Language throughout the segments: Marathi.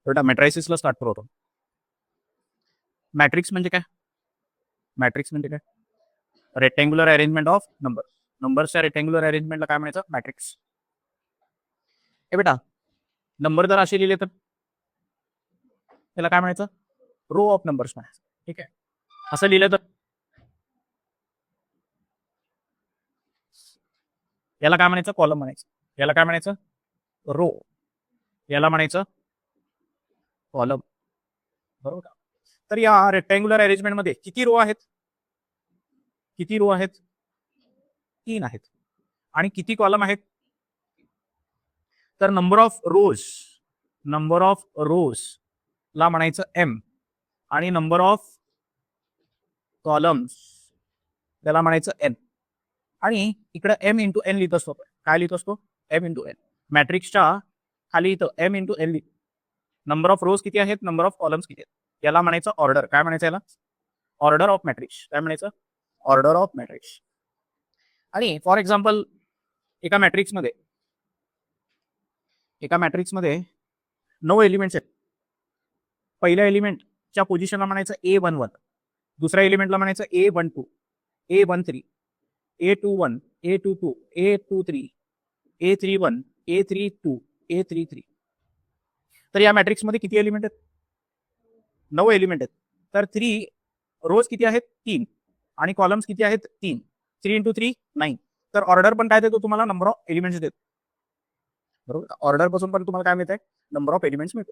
बेटा मॅट्रायसिसला स्टार्ट करतो. मॅट्रिक्स म्हणजे काय? मॅट्रिक्स म्हणजे काय? Rectangular arrangement of number. नंबर्सच्या रेक्टँग्युलर अरेंजमेंटला काय म्हणायचं? मॅट्रिक्स. हे बेटा नंबर जर असे लिहिले तर त्याला काय म्हणायचं? रो ऑफ नंबर्स म्हणायचं. ठीक आहे. असं लिहिलं तर याला काय म्हणायचं? कॉलम म्हणायचं. याला काय म्हणायचं? रो. याला म्हणायचं कॉलम. बरोबर का? तर या रेक्टँग्युलर अरेंजमेंट मध्ये किती रो आहेत? किती रो आहेत? 3 आहेत. आणि किती कॉलम आहेत? तर नंबर ऑफ रोज ला म्हणायचं एम आणि नंबर ऑफ कॉलम्स त्याला म्हणायचं एन. आणि इकडे एम इंटू एन लिहित असतो. काय लिहित असतो? M into N. मॅट्रिक्सच्या खाली इथं एम इंटू एन लिहितो. नंबर ऑफ रोज किती आहेत? नंबर ऑफ कॉलम्स किती आहेत? याला म्हणायचं ऑर्डर. काय म्हणायचं याला? Order of matrix. काय म्हणायचं? Order of matrix. आणि फॉर एक्झाम्पल एका मॅट्रिक्समध्ये 9 एलिमेंट्स आहेत. पहिल्या एलिमेंटच्या पोझिशनला म्हणायचं A11, दुसऱ्या एलिमेंटला म्हणायचं A12, A13, A21, A22, A23, A31, A32, A33. तर या मॅट्रिक्समध्ये किती एलिमेंट आहेत? 9 एलिमेंट आहेत. तर 3 रोज किती आहेत? 3 आणि कॉलम्स किती आहेत? 3. 3 इंटू 3 9. तर ऑर्डर पण काय देतो तुम्हाला? नंबर ऑफ एलिमेंट्स देतो. बरोबर. ऑर्डर पासून पण तुम्हाला काय मिळतंय? नंबर ऑफ एलिमेंट्स मिळतो.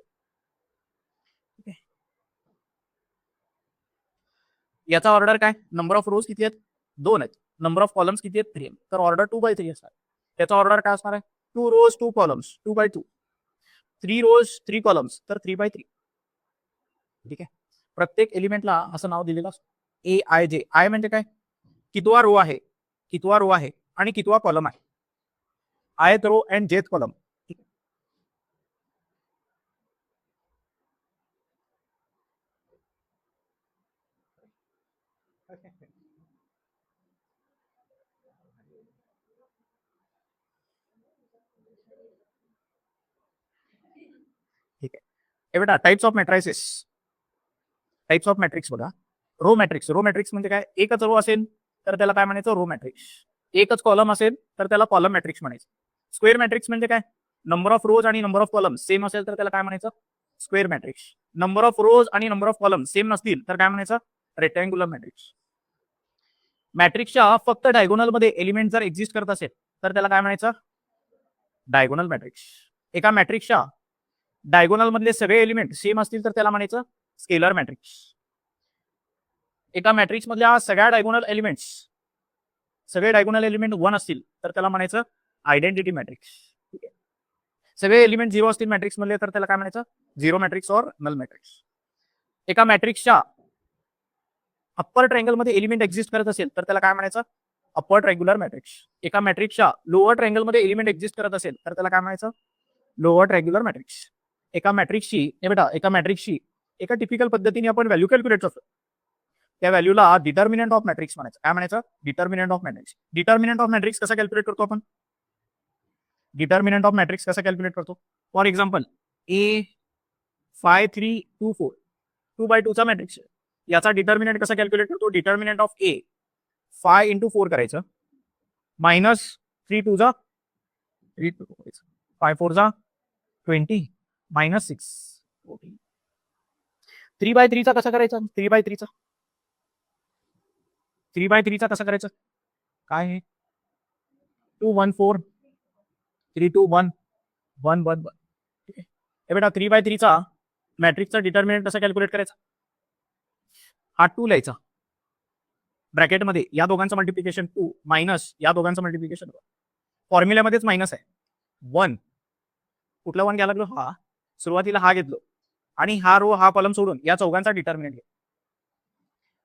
याचा ऑर्डर काय? नंबर ऑफ रोज किती आहेत? 2 आहेत. नंबर ऑफ कॉलम्स किती आहेत? 3 आहेत. तर ऑर्डर 2/3 असणार. त्याचा ऑर्डर काय असणार आहे? 2 रोज 2 कॉलम्स 2/2. 3 रोज 3 कॉलम्स तर 3/3. ठीक आहे. प्रत्येक एलिमेंटला असं नाव दिलेलं असतं. AIJ. आय म्हणजे काय? कितवा रो आहे, कितवा रो आहे आणि कितवा कॉलम आहे. Ith row and jth column. ठीक आहे. हे बेटा types of matrices. Types of matrix बघा. रो मॅट्रिक्स म्हणजे काय? एकच रो असेल तर त्याला काय म्हणायचं? Row matrix. एकच कॉलम असेल तर त्याला कॉलम मॅट्रिक्स म्हणायचं. स्क्वेअर मॅट्रिक्स म्हणजे काय? नंबर ऑफ रोज आणि नंबर ऑफ कॉलम सेम असेल तर त्याला काय म्हणायचं? Square matrix. नंबर ऑफ रोज आणि नंबर ऑफ कॉलम सेम नसतील तर काय म्हणायचं? Rectangular matrix. मॅट्रिक्सच्या फक्त डायगोनल मध्ये एलिमेंट जर एक्झिस्ट करत असेल तर त्याला काय म्हणायचं? Diagonal matrix. एका मॅट्रिक्सच्या डायगोनल मधले सगळे एलिमेंट सेम असतील तर त्याला म्हणायचं स्केलर मॅट्रिक्स. एका मॅट्रिक्स मधल्या सगळे डायगोनल एलिमेंट 1 असतील तर त्याला म्हणायचं आयडेंटिटी मॅट्रिक्स. सगळे एलिमेंट 0 असतील मॅट्रिक्स मधले तर त्याला काय म्हणायचं? झिरो मॅट्रिक्स और नल मॅट्रिक्स. एका मॅट्रिक्सच्या अप्पर ट्रायंगल मध्ये एलिमेंट एक्झिस्ट करत असेल तर त्याला काय म्हणायचं? Upper triangular matrix. एका मॅट्रिक्सच्या लोअर ट्रायंगल मध्ये एलिमेंट एक्झिस्ट करत असेल तर त्याला काय म्हणायचं? Lower triangular matrix. एका मॅट्रिक्सची एका टिपिकल पद्धतीने आपण व्हॅल्यू कॅल्क्युलेट करतो. त्या व्हॅल्यूला डिटर्मिनंट ऑफ मॅट्रिक्स म्हणायचं. काय म्हणायचं? Determinant of matrix. Determinant of matrix कसा कॅल्क्युलेट करतो आपण? डिटर्मिनंट ऑफ मॅट्रिक्स कसा कॅल्क्युलेट करतो? फॉर एक्झाम्पल A5324 2/2 चा मॅट्रिक्स. याचा डिटर्मिनंट कसा कॅल्क्युलेट करतो? डिटर्मिनंट ऑफ A 5 इंटू 4 करायचं मायनस 3 2 जा 5 4 जा 20 मायनस 6 14. 3/3 चा कसा करायचा? 3/3 चा कसा करायचा? काय आहे? 2 1 4 3 2 1 1 1 1. ठीक आहे. हे बेटा 3/3 चा मॅट्रिक्सचा डिटर्मिनंट कसा कॅल्क्युलेट करायचा? हा 2 लिहायचा ब्रॅकेटमध्ये, या दोघांचं मल्टिप्लिकेशन 2 मायनस या दोघांचं मल्टिप्लिकेशन 1. फॉर्म्युल्यामध्येच मायनस आहे 1. कुठला 1 घ्यायला लागलो? हा सुरुवातीला हा घेतलो आणि हा रो हा कॉलम सोडून या चौघांचा डिटर्मिनंट घ्या.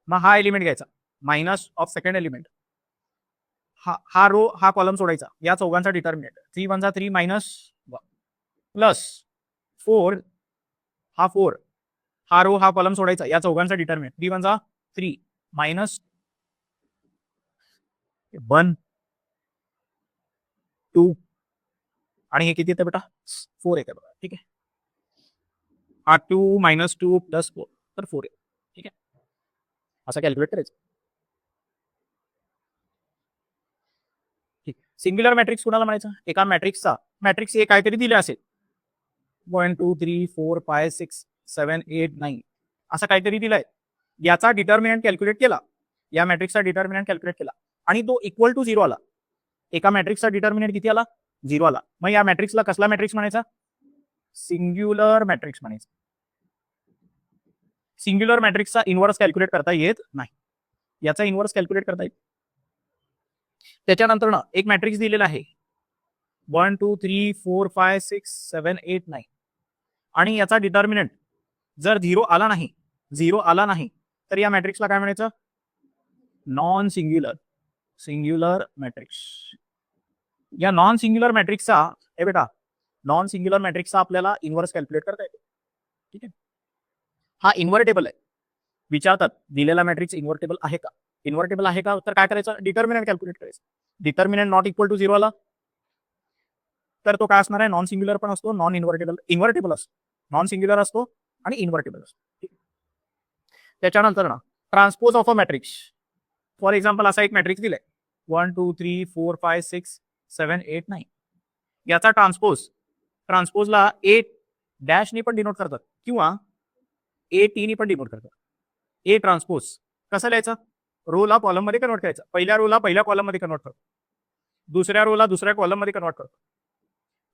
मग हा एलिमेंट घ्यायचा मायनस ऑफ सेकंड एलिमेंट. हा रो हा कॉलम सोडायचा या चौघांचा डिटर्मिनंट 3 1 जा 3 मायनस प्लस 4 हा 4. हा रो हा कॉलम सोडायचा या चौघांचा डिटर्मिनंट 3 1 जा 3 मायनस 1 2 आणि हे किती येतं बेटा? 4 येतं बघा. ठीक आहे. हा 2 - 2 + 4 तर 4 आहे. ठीक आहे, असं कॅल्क्युलेट करायचं. ठीक. सिंग्युलर मॅट्रिक्स कुणाला म्हणायचं? एका मॅट्रिक्स ए काहीतरी दिले असेल 1 2 3 4 5 6 7 8 9 असं काहीतरी दिलंय. याचा डिटर्मिनंट कॅल्क्युलेट केला, या मॅट्रिक्सचा डिटर्मिनंट कॅल्क्युलेट केला आणि तो इक्वल टू 0 आला. एका मॅट्रिक्सचा डिटर्मिनंट किती आला? 0 आला. मग या मॅट्रिक्सला कसला मॅट्रिक्स म्हणायचा? सिंग्युलर मॅट्रिक्स म्हणायचं. सिंग्युलर मॅट्रिक्सचा इन्व्हर्स कॅल्क्युलेट करता येत नाही, याचा इन्व्हर्स कॅल्क्युलेट करता येईल. त्याच्यानंतर एक मॅट्रिक्स दिलेला आहे 1 2 3 4 5 6 7 8 9 आणि याचा डिटर्मिनंट जर 0 आला नाही तर या मॅट्रिक्सला काय म्हणायचं? Non singular matrix. या नॉन सिंग्युलर मॅट्रिक्सचा नॉन सिंग्युलर मॅट्रिक्सचा आपल्याला इन्व्हर्स कॅल्क्युलेट करता येतो. ठीक आहे, हा इन्व्हर्टेबल आहे. विचारतात दिलेला मॅट्रिक्स इन्व्हर्टेबल आहे का? इन्व्हर्टेबल आहे का? तर काय करायचं? डिटर्मिनंट कॅल्क्युलेट करायचं. डिटर्मिनंट नॉट इक्वल टू 0 आला तर तो काय असणार आहे? नॉन सिंग्युलर पण असतो, नॉन इन्व्हर्टेबल असतो, नॉन सिंग्युलर असतो आणि इन्व्हर्टेबल असतो. त्याच्यानंतर transpose of a matrix. For example असा एक मॅट्रिक्स दिलाय 1 2 3 4 5 6 7 8 9 याचा ट्रान्सपोजला ए डॅशने पण डिनोट करतात किंवा ए टी ने पण डिनोट करतात. ए ट्रान्सपोज कसं लिहायचं? रोला कॉलम मध्ये कन्वर्ट करायचं. पहिल्या रोला पहिल्या कॉलम मध्ये कन्वर्ट करतो, दुसऱ्या रोला दुसऱ्या कॉलम मध्ये कन्वर्ट करतो,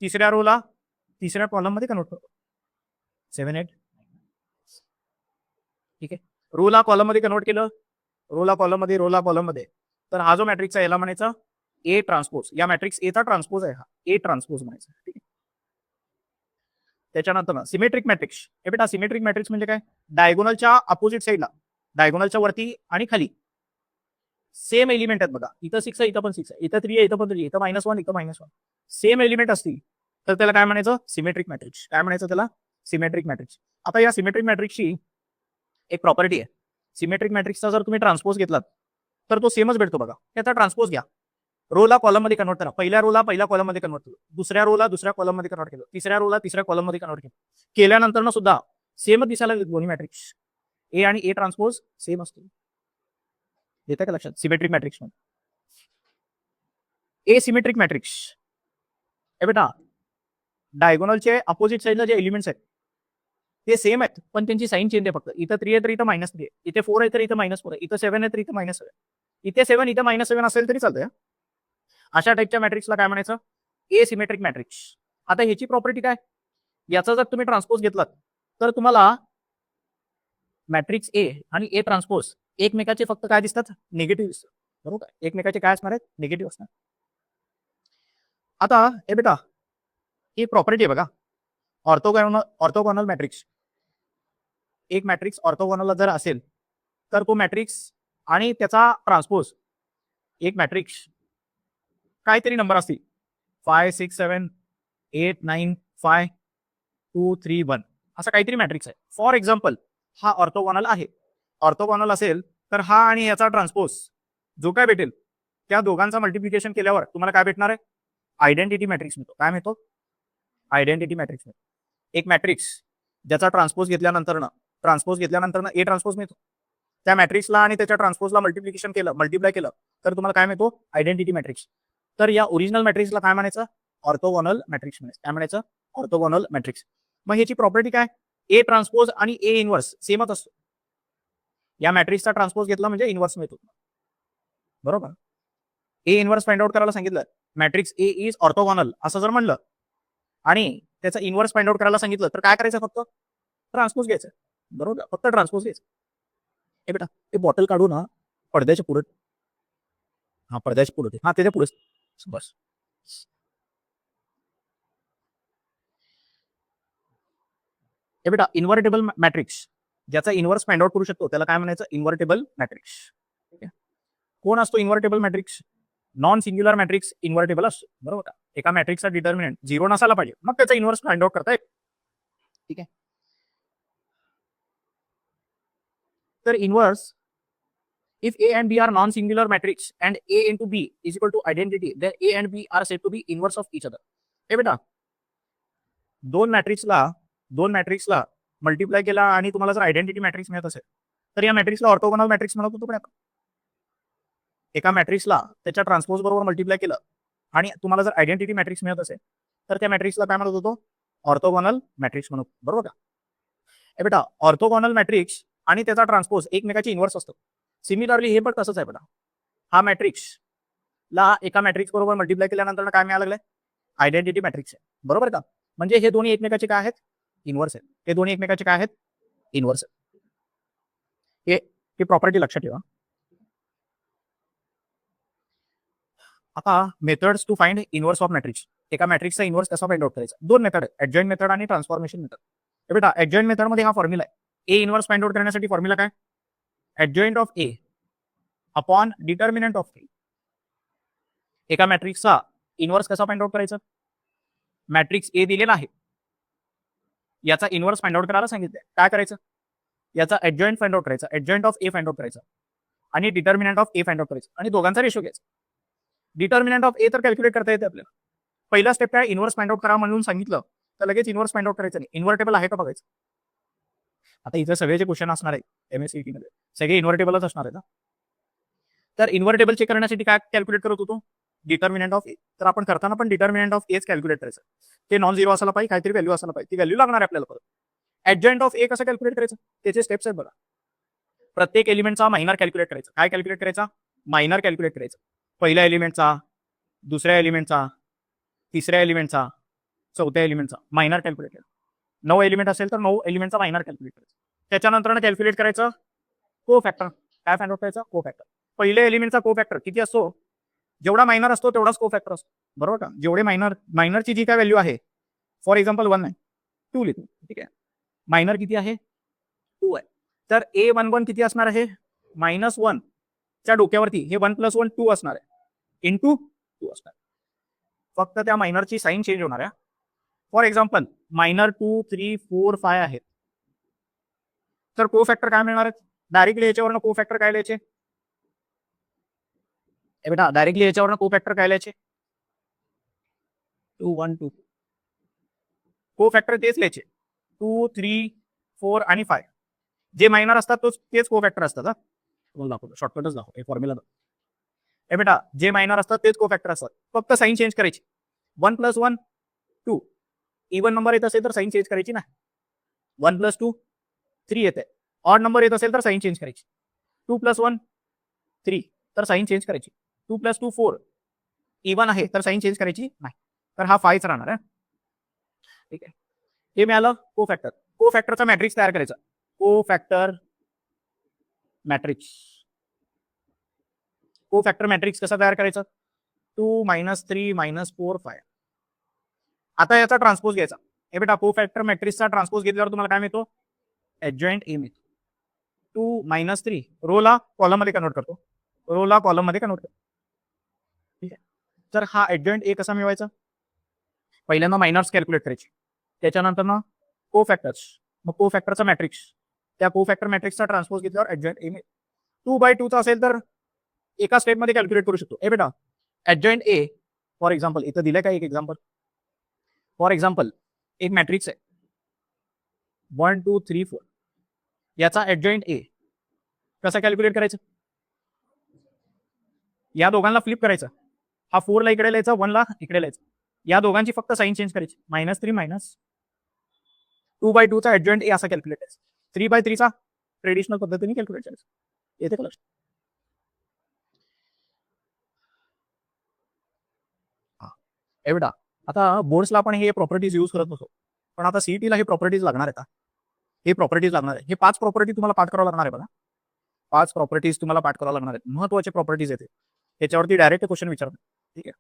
तिसऱ्या रोला तिसऱ्या कॉलम मध्ये कन्वर्ट करतो. 7 8 ठीक आहे. रोला कॉलम मध्ये कन्वर्ट केलं, रोला कॉलम मध्ये तर हा जो मॅट्रिक्स आहे याला म्हणायचं ए ट्रान्सपोज. या मॅट्रिक्स एचा ट्रान्सपोज आहे हा, ए ट्रान्सपोज म्हणायचं. ठीक आहे. त्याच्यानंतर सिमेट्रिक मॅट्रिक्स. हे बेटा सिमेट्रिक मॅट्रिक्स म्हणजे काय? डायगोनलच्या अपोजिट साईडला, डायगोनलच्या वरती आणि खाली सेम एलिमेंट आहेत बघा. इथं 6 आहे, इथं पण 6 आहे, इथं 3 आहे, इथं पण 3 आहे, इथं -1 इथं -1 सेम एलिमेंट असतील तर त्याला काय म्हणायचं? Symmetric matrix. काय म्हणायचं त्याला? Symmetric matrix. आता या सिमेट्रिक मॅट्रिक्सची एक प्रॉपर्टी आहे. सिमेट्रिक मॅट्रिक्सचा जर तुम्ही ट्रान्सपोज घेतलात तर तो सेमच भेटतो बघा. त्याचा ट्रान्सपोज घ्या, रोला कॉलम मध्ये कन्वर्ट करा. पहिल्या रोला पहिल्या कॉलम मध्ये कन्वर्ट केलं, दुसऱ्या रोला दुसऱ्या कॉलम मध्ये कन्वर्ट केलं, तिसऱ्या रोला तिसऱ्या कॉलम मध्ये कन्वर्ट केलं. केल्यानंतर सुद्धा सेमच दिसायला दोन्ही मॅट्रिक्स. ए आणि ए ट्रान्सपोज सेम असतो. येतं का लक्षात? सिमेट्रिक मॅट्रिक्स मध्ये ए सिमेट्रिक मॅट्रिक्स. हे बेटा डायगोनलचे अपोजिट साईडला जे एलिमेंट्स आहेत ते सेम आहेत पण त्यांची साईन चेंज आहे. फक्त इथं 3 आहे तर इथं -3 आहे, इथे 4 आहे तर इथं -4 आहे, इथं 7 आहे तर इथं -7, इथे 7 इथं -7 असेल तरी चालतंय. अशा टाईपच्या मॅट्रिक्सला काय म्हणायचं? ए सिमेट्रिक मॅट्रिक्स. आता ह्याची प्रॉपर्टी काय? याचा जर तुम्ही ट्रान्सपोज घेतलात तर तुम्हाला मॅट्रिक्स ए आणि ए ट्रान्सपोज एकमेकाचे फक्त काय दिसतात? निगेटिव्ह दिसतात. बरोबर, एकमेकाचे काय असणार आहेत? निगेटिव्ह असणार. आता हे बेटा एक प्रॉपर्टी आहे बघा, ऑर्थोगोनल मॅट्रिक्स. एक मॅट्रिक्स ऑर्थोगोनल जर असेल तर तो मॅट्रिक्स आणि त्याचा ट्रान्सपोज एक मॅट्रिक्स काहीतरी नंबर असतील 5 6 7 8 9 5 2 3 1 असा काहीतरी मॅट्रिक्स आहे. फॉर एक्झाम्पल हा ऑर्थोगोनल आहे. ऑर्थोगोनल असेल तर हा आणि याचा ट्रान्सपोज जो काय भेटेल त्या दोघांचा मल्टिप्लिकेशन केल्यावर तुम्हाला काय भेटणार आहे? आयडेंटिटी मॅट्रिक्स मिळतो. काय मिळतो? आयडेंटिटी मॅट्रिक्स मिळतो. एक मॅट्रिक्स ज्याचा ट्रान्सपोज घेतल्यानंतर ए ट्रान्सपोज मिळतो. त्या मॅट्रिक्सला आणि त्याच्या ट्रान्सपोजला मल्टिप्लाय केलं तर तुम्हाला काय मिळतो? Identity matrix. तर या ओरिजिनल मॅट्रिक्सला काय म्हणायचं? ऑर्थोगोनल मॅट्रिक्स म्हणायचं. काय म्हणायचं? Orthogonal matrix. मग ह्याची प्रॉपर्टी काय? ए ट्रान्सपोज आणि ए इन्व्हर्स सेमच असतो. या मॅट्रिक्सचा ट्रान्सपोज घेतला म्हणजे इन्व्हर्स मिळतो. बरोबर. ए इन्व्हर्स फाइंड आउट करायला सांगितलं, मॅट्रिक्स ए इज ऑर्थोगोनल असं जर म्हणलं आणि त्याचा इन्व्हर्स फाइंड आउट करायला सांगितलं तर काय करायचं? फक्त ट्रान्सपोज घ्यायचं. बरोबर, फक्त ट्रान्सपोज घ्यायचं. हे बेटा ते बॉटल काढू ना पडद्याच्या पुढे, हा पडद्याच्या पुढे, हा त्याच्या पुढे बस. हे बेटा इन्व्हर्टेबल मॅट्रिक्स ज्याचा इन्व्हर्स फाइंड आउट करू शकतो त्याला काय म्हणायचं? Invertible matrix. कोण असतो invertible matrix? Non singular matrix invertible असतो. बरोबर का? एका मॅट्रिक्सचा डिटर्मिनंट 0 नसायला पाहिजे, मग त्याचा इन्व्हर्स फाइंड आउट करता येईल. ठीक आहे. तर inverse if A and B are non-singular matrix and A into B is equal to identity, then A and B are said to be inverse of each other. हे बेटा दोन मॅट्रिक्सला मल्टिप्लाय केला आणि तुम्हाला जर आयडेंटिटी मॅट्रिक्स मिळत असेल तर या मॅट्रिक्सला ऑर्थोगोनल मॅट्रिक्स म्हणत होतो पण आपण. एका मॅट्रिक्सला त्याच्या ट्रान्सपोज बरोबर मल्टिप्लाय केलं आणि तुम्हाला जर आयडेंटिटी मॅट्रिक्स मिळत असेल तर त्या मॅट्रिक्सला काय म्हणत होतो? ऑर्थोगोनल मॅट्रिक्स म्हणत, बरोबर का? ए बेटा, ऑर्थोगोनल मॅट्रिक्स आणि त्याचा ट्रान्सपोज एकमेकाची इन्व्हर्स असतो. सिमिलरली हे पण तसंच आहे बेटा. हा मॅट्रिक्स ला एका मॅट्रिक्स बरोबर मल्टिप्लाय केल्यानंतर काय मिळायला लागलंय? आयडेंटिटी मॅट्रिक्स आहे, बरोबर का? म्हणजे हे दोन्ही एकमेकाचे काय आहेत? इन्व्हर्स आहेत. हे दोन्ही एकमेकाचे काय आहेत? इन्व्हर्स आहेत. हे प्रॉपर्टी लक्षात ठेवा. आता methods to find inverse of matrix. एका मॅट्रिक्सचा इन्व्हर्स कसा फाइंड आउट करायचा? दोन मेथड आहेत, ऍडजॉइंट मेथड आणि ट्रान्सफॉर्मेशन मेथड. हे बेटा, ऍडजॉइंट मेथड मध्ये हा फॉर्म्युला आहे. ए इन्व्हर्स फाइंड आउट करण्यासाठी फॉर्म्युला काय? Adjoint of A upon determinant of A. एका मॅट्रिक्सचा इन्व्हर्स कसा फाइंड आउट करायचा? मॅट्रिक्स ए दिलेला आहे, याचा इन्व्हर्स फाइंड आउट करायला सांगितलंय. काय करायचं? याचा ऍडजॉइंट फाइंड आउट करायचा, adjoint of A find out करायचा आणि determinant of A find out करायचा आणि दोघांचा रेशो घ्यायचा. डिटर्मिनंट ऑफ ए तर कॅल्क्युलेट करता येते आपल्याला. पहिला स्टेप काय? इन्व्हर्स फाइंड आउट करा म्हणून सांगितलं तर लगेच इन्व्हर्स फाइंड आउट करायचं नाही. इन्व्हर्टेबल आहे का बघायचं. आता इथे सगळे जे क्वेश्चन असणार आहे MSCT मध्ये सगळे इन्व्हर्टेबलच असणार आहे ना. तर इन्व्हर्टेबल चेक करण्यासाठी काय कॅल्क्युलेट करत होतो? Determinant of A. तर आपण करताना पण डिटर्मिनंट ऑफ एच कॅल्क्युलेट करायचं. ते नॉन झिरो असायला पाहिजे, काहीतरी व्हॅल्यू असायला पाहिजे. ती व्हॅल्यू लागणार आहे आपल्याला परत. ऍडजॉइंट ऑफ ए कसं कॅल्क्युलेट करायचं? त्याचे स्टेप्स आहेत बघा. प्रत्येक एलिमेंटचा मायनर कॅल्क्युलेट करायचा. काय कॅल्क्युलेट करायचा? मायनर कॅल्क्युलेट करायचा. पहिल्या एलिमेंटचा, दुसऱ्या एलिमेंटचा, तिसऱ्या एलिमेंटचा, चौथ्या एलिमेंटचा मायनर कॅल्क्युलेट करायचा. 9 एलिमेंट असेल तर 9 एलिमेंटचा मायनर कॅल्क्युलेट करायचा. त्याच्यानंतर कॅल्क्युलेट करायचं को फॅक्टर. काय फाइंड आउट करायचा? को फॅक्टर. पहिल्या एलिमेंटचा को फॅक्टर किती असतो? जेवढा मायनर असतो तेवढाच को फॅक्टर असतो, बरोबर का? जेवढे मायनरची जी काय व्हॅल्यू आहे, फॉर एक्झाम्पल 1 आहे, 2 लिहितो, ठीक आहे. मायनर किती आहे? 2 आहे. तर A11 किती असणार आहे? -1 च्या डोक्यावरती हे 1 + 1 2 असणार आहे, इंटू 2 असणार. फक्त त्या मायनरची साईन चेंज होणार आहे. फॉर एक्झाम्पल मायनर 2, 3, 4, 5 आहेत. तर को फॅक्टर काय मिळणार आहेत? डायरेक्टली याच्यावरनं को फॅक्टर काय लिहायचे? बेटा, डायरेक्टली याच्यावरनं को फॅक्टर काय लिहायचे? 2, 1, 2. को फॅक्टर तेच लिहायचे 2, 3, 4 आणि 5. जे मायनर असतात तेच को फॅक्टर असतात. तुम्हाला दाखवतो, शॉर्टकटच दाखव, हे फॉर्म्युला दाखव. बेटा, जे मायनर असतात तेच को फॅक्टर असतात, फक्त साईन चेंज करायची. 1 + 1 2. इव्हन नंबर येत असेल तर साईन चेंज करायची ना. 1 + 2 3 येते. ऑड नंबर येत असेल तर साईन चेंज करायची. 2 + 1 3 तर साईन चेंज करायची. 2 + 2 4. इव्हन आहे तर साईन चेंज करायची नाही. तर हा 5च राहणार आहे, ठीक आहे. हे मिळालं को फॅक्टर. को फॅक्टरचा मॅट्रिक्स तयार करायचा. को फॅक्टर मॅट्रिक्स. को फॅक्टर मॅट्रिक्स कसा तयार करायचा? 2 - 3 - 4 5. आता याचा ट्रान्सपोज घ्यायचा. हे बेटा, को फॅक्टर मॅट्रिक्सचा ट्रान्सपोज घेतल्यावर तुम्हाला काय मिळतो? ऍडजॉइंट ए मिळतो. 2 - 3 रोला कॉलम मध्ये कन्वर्ट करतो, रोला कॉलम मध्ये कन्वर्ट करतो, ठीक आहे. तर हा ऍडजॉइंट ए कसा मिळवायचा? पहिल्यांदा मायनर्स कॅल्क्युलेट करायचे, त्याच्यानंतर ना को फॅक्टर्स, मग को फॅक्टरचा मॅट्रिक्स, त्या को फॅक्टर मॅट्रिक्सचा ट्रान्सपोज घेतल्यावर ऍडजॉइंट ए मिळतो. 2/2 असेल तर एका स्टेप मध्ये कॅल्क्युलेट करू शकतो. बेटा, ऍडजॉइंट ए फॉर एक्झाम्पल इथं दिलंय काय एक एक्झाम्पल. फॉर एक्झाम्पल एक मॅट्रिक्स आहे 1 2 3 4. याचा ऍडजॉइंट ए कसा कॅल्क्युलेट करायचं? या दोघांना फ्लिप करायचं. हा 4 ला इकडे लिहायचा, 1 ला इकडे लिहायचं. या दोघांची फक्त साईन चेंज करायची. -3 - 2/2 चा ऍडजॉइंट ए असा कॅल्क्युलेट करायचा. 3/3 चा ट्रेडिशनल पद्धतीने कॅल्क्युलेट करायचं. येते का लक्षात? एवढा. आता बोर्ड्सला आपण हे प्रॉपर्टीज यूज करत नसतो, पण आता सीईटीला हे प्रॉपर्टीज लागणार आहेत. हे प्रॉपर्टीज लागणार आहे. हे 5 प्रॉपर्टी तुम्हाला पाठ करावं लागणार आहे बघा. 5 प्रॉपर्टीज तुम्हाला पाठ करावं लागणार आहेत. महत्वाचे प्रॉपर्टीज येते त्याच्यावरती डायरेक्ट क्वेश्चन विचारतात, ठीक आहे.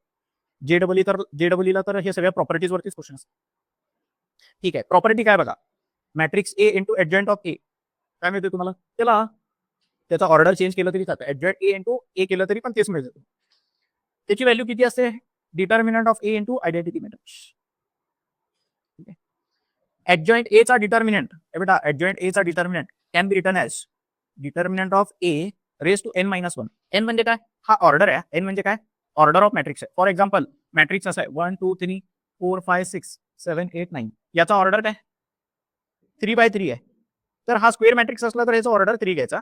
जेडब्ल्यूला तर हे सगळ्या प्रॉपर्टीज वरतीच क्वेश्चन असतात, ठीक आहे. प्रॉपर्टी काय बघा, matrix A into adjoint of A काय मिळते तुम्हाला? त्याला त्याचा ऑर्डर चेंज केलं तरी चालतं. ऍडजॉइंट ए इंटू ए केलं तरी पण तेच मिळतं. त्याची व्हॅल्यू किती असते? Determinant of A into identity matrix. Adjoint A चा डिटर्मिनंट, बेटा ऍडजॉइंट ए चा determinant can be written as determinant of A raise to n - 1. n म्हणजे काय? हा ऑर्डर आहे. n म्हणजे काय? ऑर्डर ऑफ मॅट्रिक्स आहे. फॉर एक्झाम्पल मॅट्रिक्स असा आहे 1 2 3 4 5 6 7 8 9. याचा ऑर्डर काय? 3/3 आहे. तर हा स्क्वेअर मॅट्रिक्स असला तर याचा ऑर्डर 3 घ्यायचा.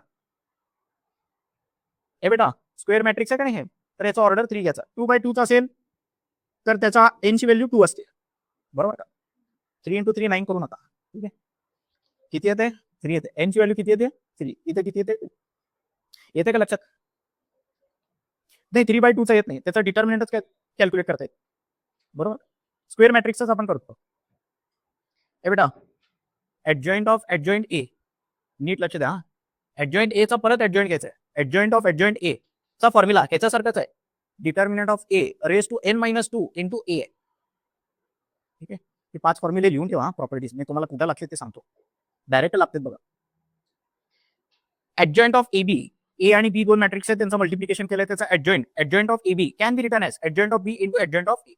हे बेटा स्क्वेअर मॅट्रिक्स आहे का नाही हे, तर याचा ऑर्डर 3 घ्यायचा. 2/2 चा असेल तर त्याचा एनची व्हॅल्यू 2 असते. बरोबर का? 3 × 3 9 करू नका. ठीक आहे. किती येते? 3 येते. एनची व्हॅल्यू किती येते? 3. इथे किती येते? येते का लक्षात? नाही 3/2 चा येत नाही. त्याचा डिटर्मिनंटच काय कॅल्क्युलेट करता येत. बरोबर? स्क्वेअर मॅट्रिक्सच आपण करतो. हे बेटा ऍडजॉइंट ऑफ ऍडजॉइंट ए, नीट लक्ष द्या. ऍडजॉइंट ए चा परत ऍडजॉइंट घ्यायचा आहे. ऍडजॉइंट ऑफ ऍडजॉइंट ए चा फॉर्म्युला ह्याच्यासारखाच आहे. Determinant of A raise to n-2 into A. ठीक आहे. हे 5 फॉर्म्युले लिहून ठेवा प्रॉपर्टीज. मी तुम्हाला कुठे लागते ते सांगतो. डायरेक्ट लागतात बघा. ऍडजॉइंट ऑफ ए बी, ए आणि बी दोन मॅट्रिक्स आहेत, त्यांचं मल्टिप्लिकेशन केलंय, त्याचा adjoint of A B can be written as adjoint of B into adjoint of A.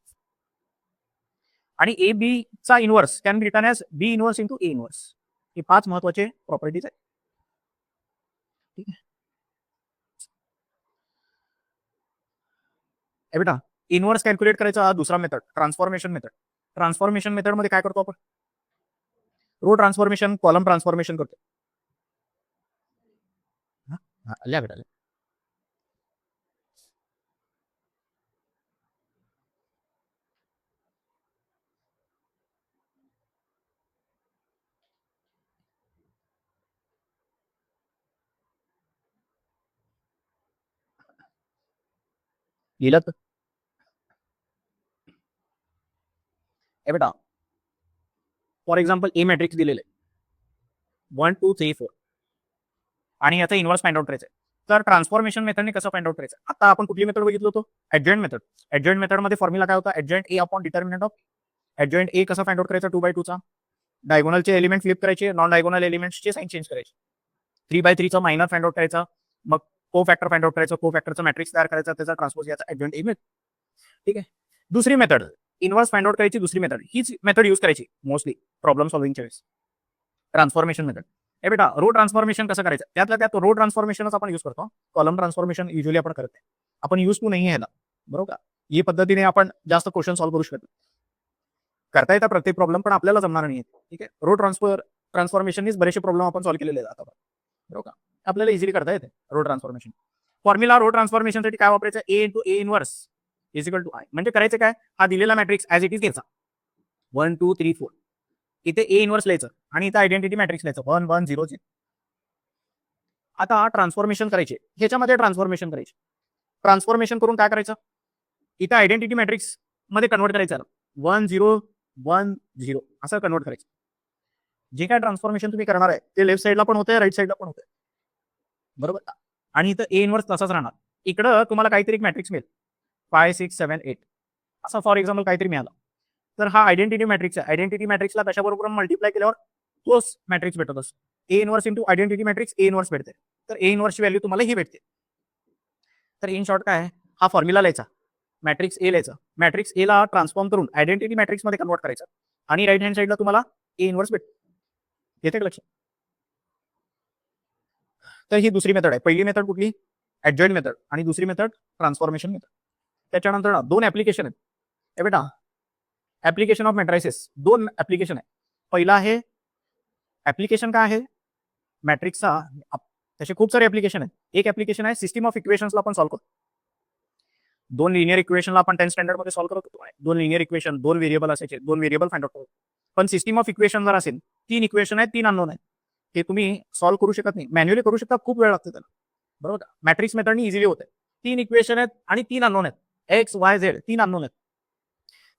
आणि ए बी चा inverse can be written as B inverse into A inverse. हे 5 महत्वाचे प्रॉपर्टीज आहेत. ठीक आहे. बेटा इनवर्स कॅल्क्युलेट करायचा हा दुसरा method, transformation method. Transformation method मध्ये काय करतो आपण? रो ट्रान्सफॉर्मेशन, कॉलम ट्रान्सफॉर्मेशन करतो. लिहा बेटा. लिहिलं? बेटा फॉर एक्झाम्पल ए मॅट्रिक्स दिलेले 1 2 3 4 आणि याचा इनवर्स फाइंड आउट करायचं आहे. तर ट्रान्सफॉर्मेशन मेथडने कसं फाइंड आउट करायचं? आता आपण कुठली मेथड बघितलं होतो? Adjoint method. ऍडजॉइंट मेथड मध्ये फॉर्म्युला काय होता? Adjoint A upon determinant of adjoint A कसा फाइंड आउट करायचा? 2/2 चा. डायगोनलचे एलिमेंट फ्लिप करायचे, नॉन डायगोनल एलिमेंट्सचे साइन चेंज करायचे. 3/3 चा मायनर फाइंड आउट करायचा, मग को फॅक्टर फाइंड आउट करायचं, को फॅक्टरचा मॅट्रिक्स तयार करायचा, त्याचा ट्रान्सपोज याचा ऍडजॉइंट ए मेथड. ठीक आहे. दुसरी मेथड इनवर्स फाइंड आउट करायची, दुसरी मेथड हीच मेथड यूज करायची मोस्टली प्रॉब्लेम सॉल्व्हिंगच्या वेळेस. Transformation method. बेटा रो ट्रान्सफॉर्मेशन कसं करायचं? त्यातल्या त्यात रो ट्रान्सफॉर्मेशनच आपण यूज करतो. कॉलम ट्रान्सफॉर्मेशन युजली आपण करत नाही. आपण यूज टू नाही ह्याला. बरोबर का? ही पद्धतीने आपण जास्त क्वेश्चन सॉल्व्ह करू शकतो. करता येतात प्रत्येक प्रॉब्लेम, पण आपल्याला जमणार नाही. ठीक आहे. रो ट्रान्सफॉर्मेशननीच बरेचसे प्रॉब्लेम आपण सॉल्व्ह केलेले आहेत. बरोबर का? आपल्याला इझिली करता येते रो ट्रान्सफॉर्मेशन. फॉर्म्युला रो ट्रान्सफॉर्मेशनसाठी काय वापरायचं? A into A inverse is equal to I. म्हणजे करायचं काय? हा दिलेला मॅट्रिक्स ऍज इट इज घ्यायचा 1 2 3 4. इथे ए इनवर्स लिहायचं आणि इथे आयडेंटिटी मॅट्रिक्स लिहायचं 1 1 0 0. आता ट्रान्सफॉर्मेशन करायचे, ह्याच्यामध्ये ट्रान्सफॉर्मेशन करायचे. ट्रान्सफॉर्मेशन करून काय करायचं? इथे आयडेंटिटी मॅट्रिक्स मध्ये कन्वर्ट करायचं 1 0 1 0 असं कन्वर्ट करायचं. जे काय ट्रान्सफॉर्मेशन तुम्ही करणार आहे ते लेफ्ट साईडला पण होतंय, राईट साईडला पण होतंय. बरोबर. आणि इथं ए इनवर्स तसाच राहणार. इकडं तुम्हाला काहीतरी एक मॅट्रिक्स मिळेल 5 6 7 8 असं फॉर एक्झाम्पल काहीतरी मिळालं. तर हा आयडेंटिटी मॅट्रिक्स आहे. आयडेंटिटी मॅट्रिक्सला कशाबरोबर मल्टिप्लाय केल्यावर तोच मॅट्रिक्स भेटत असतो. A inverse into identity matrix A inverse भेटते. तर ए इनवर्सची व्हॅल्यू तुम्हाला ही भेटते. तर इन शॉर्ट काय आहे? हा फॉर्म्युला लिहायचा, मॅट्रिक्स ए लिहायचा, मॅट्रिक्स ए ला ट्रान्सफॉर्म करून आयडेंटिटी मॅट्रिक्स मध्ये कन्वर्ट करायचं आणि राईट हँड साईडला तुम्हाला ए इनवर्स भेटते. येते का लक्षात? तर ही दुसरी मेथड आहे. पहिली मेथड कुठली? Adjoint method. आणि दुसरी मेथड ट्रान्सफॉर्मेशन मेथड. त्याच्यानंतर दोन ऍप्लिकेशन आहेत. हे बेटा ऍप्लिकेशन ऑफ मॅट्रायसिस, दोन ऍप्लिकेशन आहे. पहिला आहे ऍप्लिकेशन काय आहे? मॅट्रिक्सचा. त्याचे खूप सारे ऍप्लिकेशन आहेत. एक ऍप्लिकेशन आहे सिस्टम ऑफ इक्वेशन्सला आपण सॉल्व्ह करतो. दोन लिनियर इक्वेशनला आपण 10th स्टँडर्ड मध्ये सॉल्व्ह करत होतो. दोन लिनियर इक्वेशन, दोन व्हेरिएबल असायचे, दोन व्हेरिएबल फाइंड आउट करतो. पण सिस्टम ऑफ इक्वेशन जर असेल, 3 इक्वेशन आहेत, 3 अननोन आहेत, हे तुम्ही सॉल्व्ह करू शकत नाही. मॅन्युअली करू शकता, खूप वेळ लागतो त्याला. बरोबर. मॅट्रिक्स मेथडनी इझिली होते. 3 इक्वेशन आहेत आणि 3 अननोन आहेत, एक्स वाय झेड 3 अननोन आहेत.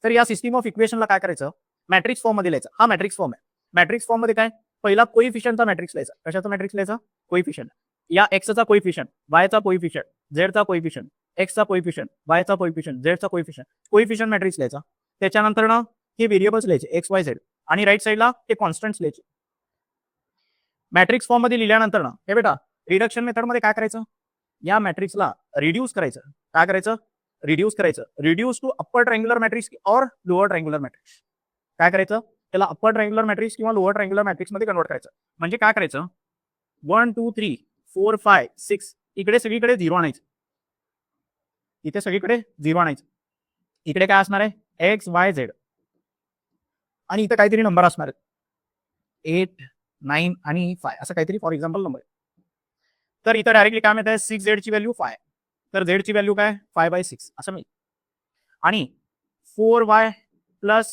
तर या सिस्टम ऑफ इक्वेशनला काय करायचं? मॅट्रिक्स फॉर्म मध्ये लिहायचं. हा मॅट्रिक्स फॉर्म आहे. मॅट्रिक्स फॉर्म मध्ये काय? पहिला कोइफिशियंटचा मॅट्रिक्स लिहायचा. कशाचा मॅट्रिक्स लिहायचा? कोइफिशियंट. या एक्सचा कोइफिशियंट, वायचा कोइफिशियंट, झेडचा कोइफिशियंट, एक्सचा कोइफिशियंट, वायचा कोइफिशियंट, झेडचा कोइफिशियंट, कोइफिशियंट मॅट्रिक्स लिहायचा. त्याच्यानंतर ना हे व्हेरिएबल्स लिहायचे एक्स वाय झेड आणि राईट साईडला हे कॉन्स्टंट्स लिहायचे. मॅट्रिक्स फॉर्म मध्ये लिहिल्यानंतर ना हे बेटा रिडक्शन मेथड मध्ये काय करायचं? या मॅट्रिक्सला रिड्यूस करायचं. काय करायचं? रिड्यूस करायचं. Reduce to upper triangular matrix और लोअर ट्रायंग्युलर मॅट्रिक्स. काय करायचं? त्याला अप्पर ट्रायंग्युलर मॅट्रिक्स किंवा लोअर ट्रायंग्युलर मॅट्रिक्स मध्ये कन्वर्ट करायचं. म्हणजे काय करायचं? 1 2 3 4 5 6 इकडे सगळीकडे 0 आणायचं. इथे सगळीकडे 0 आणायचं. इकडे काय असणार आहे? एक्स वाय झेड आणि इथे काहीतरी नंबर असणार आहे 8 9 आणि 5 असं काहीतरी फॉर एक्झाम्पल नंबर आहे. तर इथं डायरेक्टली काय माहिती आहे 6z ची व्हॅल्यू 5, तर z ची व्हॅल्यू काय 5/6 असं मिळेल. आणि 4y प्लस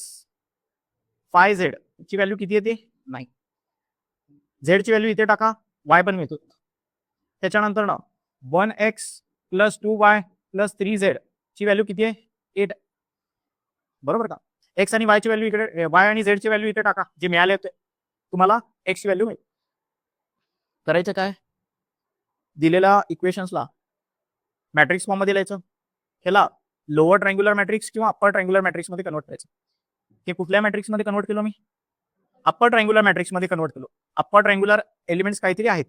5z ची व्हॅल्यू किती येते 9. z ची व्हॅल्यू इथे टाका, y पण मिळतो. त्याच्यानंतर ना 1x plus 2y plus 3z ची व्हॅल्यू किती आहे 8, बरोबर का. x आणि y ची व्हॅल्यू इकडे, y आणि z ची व्हॅल्यू इथे टाका, जे मिळाले होते तुम्हाला x ची व्हॅल्यू मिळेल. करायचं काय, दिलेल्या इक्वेशन्सला मॅट्रिक्स फॉर्म मध्ये लिहायचं, ह्याला लोअर ट्रायंग्युलर मॅट्रिक्स किंवा अप्पर ट्रायंग्युलर मॅट्रिक्स मध्ये कन्वर्ट करायचं. हे कुठल्या मॅट्रिक्स मध्ये कन्वर्ट केलं मी, अप्पर ट्रायंग्युलर मॅट्रिक्स मध्ये कन्वर्ट केलं. अप्पर ट्रायंग्युलर एलिमेंट्स काहीतरी आहेत,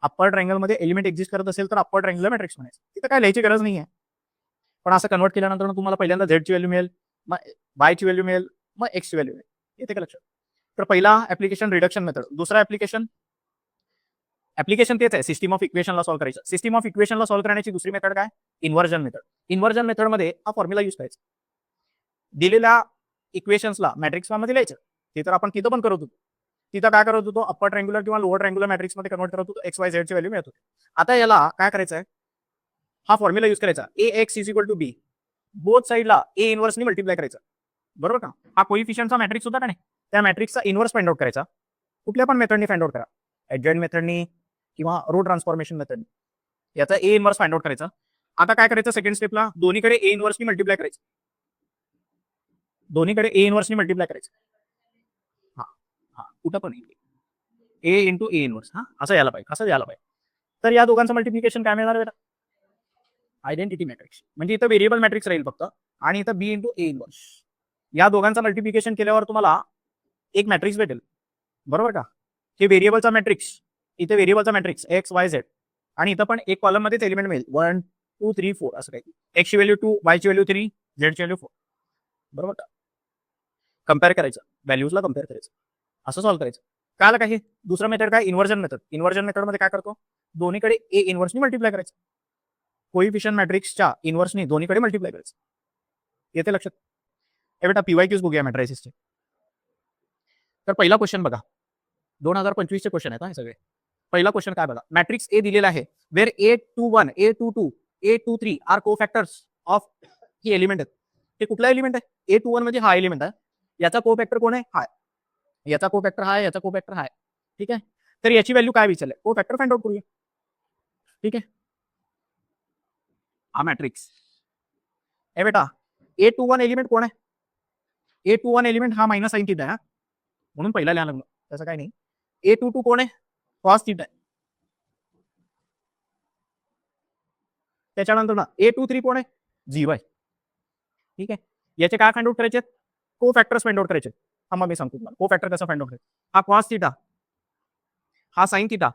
अप्पर ट्रायंगल मध्ये एलिमेंट एक्झिस्ट करत असेल तर अप्पर ट्रायंग्युलर मॅट्रिक्स म्हणायचं. तिथं काय लिहायची गरज नाही आहे, पण असं कन्वर्ट केल्यानंतर तुम्हाला पहिल्यांदा z ची व्हॅल्यू मिळेल, मग y ची व्हॅल्यू मिळेल, मग x ची व्हॅल्यू मिळेल. येते का लक्षात. तर पहिला ऍप्लिकेशन रिडक्शन मेथड, दुसरा ऍप्लिकेशन तेच आहे सिस्टीम ऑफ इक्वेशनला सॉल्व्ह करायचं. सिस्टीम ऑफ इक्वेशनला सॉल्व्ह करण्याची दुसरी मेथड काय, इन्व्हर्जन मेथड. इन्व्हर्जन मेथडमध्ये हा फॉर्म्युला यूज करायचा, दिलेल्या इक्वेशन्सला मॅट्रिक्स फॉर्म मध्ये लिहायचं. ते तर आपण तिथं पण करत होतो. तिथं काय करत होतो, अप्पर ट्रायंग्युलर किंवा लोअर ट्रायंग्युलर मॅट्रिक्स मध्ये कन्वर्ट करत होतो, एक्स वाय झेड ची व्हॅल्यू मिळत होती. आता याला काय करायचं आहे, हा फॉर्म्युला यूज करायचा, ax is equal to B, both साईडला ए इन्व्हर्सनी मल्टिप्लाय करायचं, बरोबर का. हा कोइफिशियंटचा मॅट्रिक्स होता का नाही, त्या मॅट्रिक्सचा इन्व्हर्स फाइंड आउट करायचा. कुठल्या पण मेथडनी फाइंड आउट करा, एडजॉइंट मेथडनी किंवा रो ट्रान्सफॉर्मेशन मेथड, याचा ए इन्व्हर्स फाइंड आउट करायचा. आता काय करायचं, सेकंड स्टेपला दोन्हीकडे ए इन्व्हर्सनी मल्टिप्लाय करायचं, दोन्हीकडे ए इन्व्हर्सनी मल्टिप्लाय करायचं. हा हा कुठं पण ए इंटू ए इन्व्हर्स, हा असं यायला पाहिजे, असं यायला पाहिजे. तर या दोघांचं मल्टिप्लिकेशन काय मिळणार बेटा, आयडेंटिटी मॅट्रिक्स. म्हणजे इथं व्हेरिएबल मॅट्रिक्स राहील फक्त, आणि इथं बी इंटू ए इन्व्हर्स. या दोघांचं मल्टिप्लिकेशन केल्यावर तुम्हाला एक मॅट्रिक्स भेटेल, बरोबर का. हे व्हेरिएबलचा मॅट्रिक्स, इथे व्हेरिएबलचा मॅट्रिक्स एक्स वाय झेड, आणि इथं पण एक कॉलम मध्येच एलिमेंट मिळेल 1 2 3 4 असं काही. एक्स ची व्हॅल्यू 2, वाय ची व्हॅल्यू 3, झेड ची व्हॅल्यू 4, बरोबर का. कम्पेअर करायचं, व्हॅल्यूजला कम्पेअर करायचं, असं सॉल्व्ह करायचं. काय आलं काही. दुसरं मेथड काय, इन्व्हर्जन मेथड. इन्व्हर्जन मेथड मध्ये काय करतो, दोन्हीकडे ए इन्व्हर्सनी मल्टिप्लाय करायचं, कोइफिशियंट मॅट्रिक्सच्या इन्व्हर्सनी दोन्हीकडे मल्टिप्लाय करायचं. येते लक्षात. हे बेटा पीवायक्यूज बघूया मॅट्रिसेसचे. तर पहिला क्वेश्चन बघा, 2025 चे क्वेश्चन आहेत हा सगळे. पहिला क्वेश्चन काय बघा, मॅट्रिक्स ए दिलेला आहे, वेर A21 A22 A23 आर को फॅक्टर्स ऑफ ही एलिमेंट आहेत. हे कुठला एलिमेंट आहे, A21 म्हणजे हा एलिमेंट आहे, याचा को फॅक्टर कोण आहे, हा, याचा को फॅक्टर हा आहे, याचा को फॅक्टर हा आहे, ठीक आहे. तर याची व्हॅल्यू काय विचारले, को फॅक्टर फाइंड आउट करूया, ठीक आहे. हा मॅट्रिक्स ए बेटा, A21 एलिमेंट कोण आहे, A21 एलिमेंट हा मायनस साइन थीटा आहे, म्हणून पहिला लिहायला लागलो, तसं काही नाही. A22 कोण आहे, कॉस थीटा आहे. त्याच्यानंतर ना A23 कोण आहे, 0 आहे, ठीक आहे. याचे काय फाइंड आउट करायचे, को फॅक्टर्स फाइंड आउट करायचे. हा मग मी सांगतो तुम्हाला को फॅक्टर कसं फाइंड आउट करायचं. हा कॉस थीटा, हा साइन थीटा,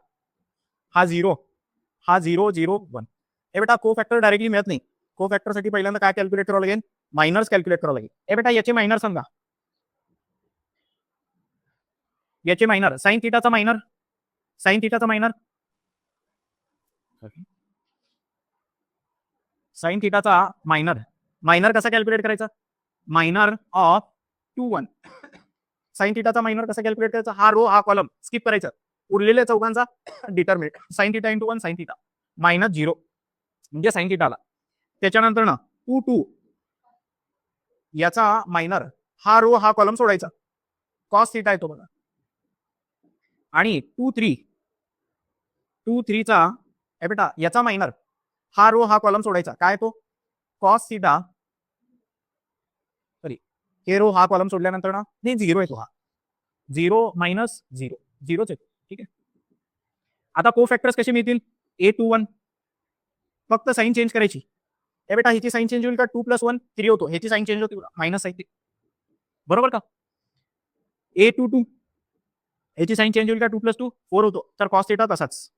हा 0, हा 0 0 1. ए बेटा को फॅक्टर डायरेक्टली मिळत नाही, को फॅक्टर साठी पहिल्यांदा काय कॅल्क्युलेट करावं लागेल, मायनर्स कॅल्क्युलेट करावं लागेल. ए बेटा याचे मायनर सांगा, याचे मायनर, साइन थीटाचा मायनर, साइन थीटाचा मायनर, साइन थीटाचा मायनर, मायनर कसा कॅल्क्युलेट करायचा, मायनर ऑफ 2 1. साइन थीटाचा मायनर कसा कॅल्क्युलेट करायचा, हा रो हा कॉलम स्किप करायचा, उरलेल्या चौघांचा determinant, sine theta into 1 sine theta, minus 0 म्हणजे साइन थीटा आला. त्याच्यानंतर ना 2 2 याचा मायनर, हा रो हा कॉलम सोडायचा, कॉस थीटा येतो बघा, आणि 2 3 चा ए बेटा याचा मायनर, हा रो हा कॉलम सोडायचा, काय तो कॉस थीटा, सॉरी हे रो हा कॉलम सोडल्यानंतर ना नाही 0 येतो, हा 0 मायनस 0 0च येतो, ठीक आहे. आता को फॅक्टर्स कसे मिळतील, A21 फक्त साइन चेंज करायची. ए बेटा ह्याची साइन चेंज होईल का, 2 + 1 3 होतो, ह्याची साइन चेंज होती मायनस साइन, बरोबर का. A22 ह्याची साइन चेंज होईल का, 2 + 2 4 होतो, तर कॉस थीटा तसाच.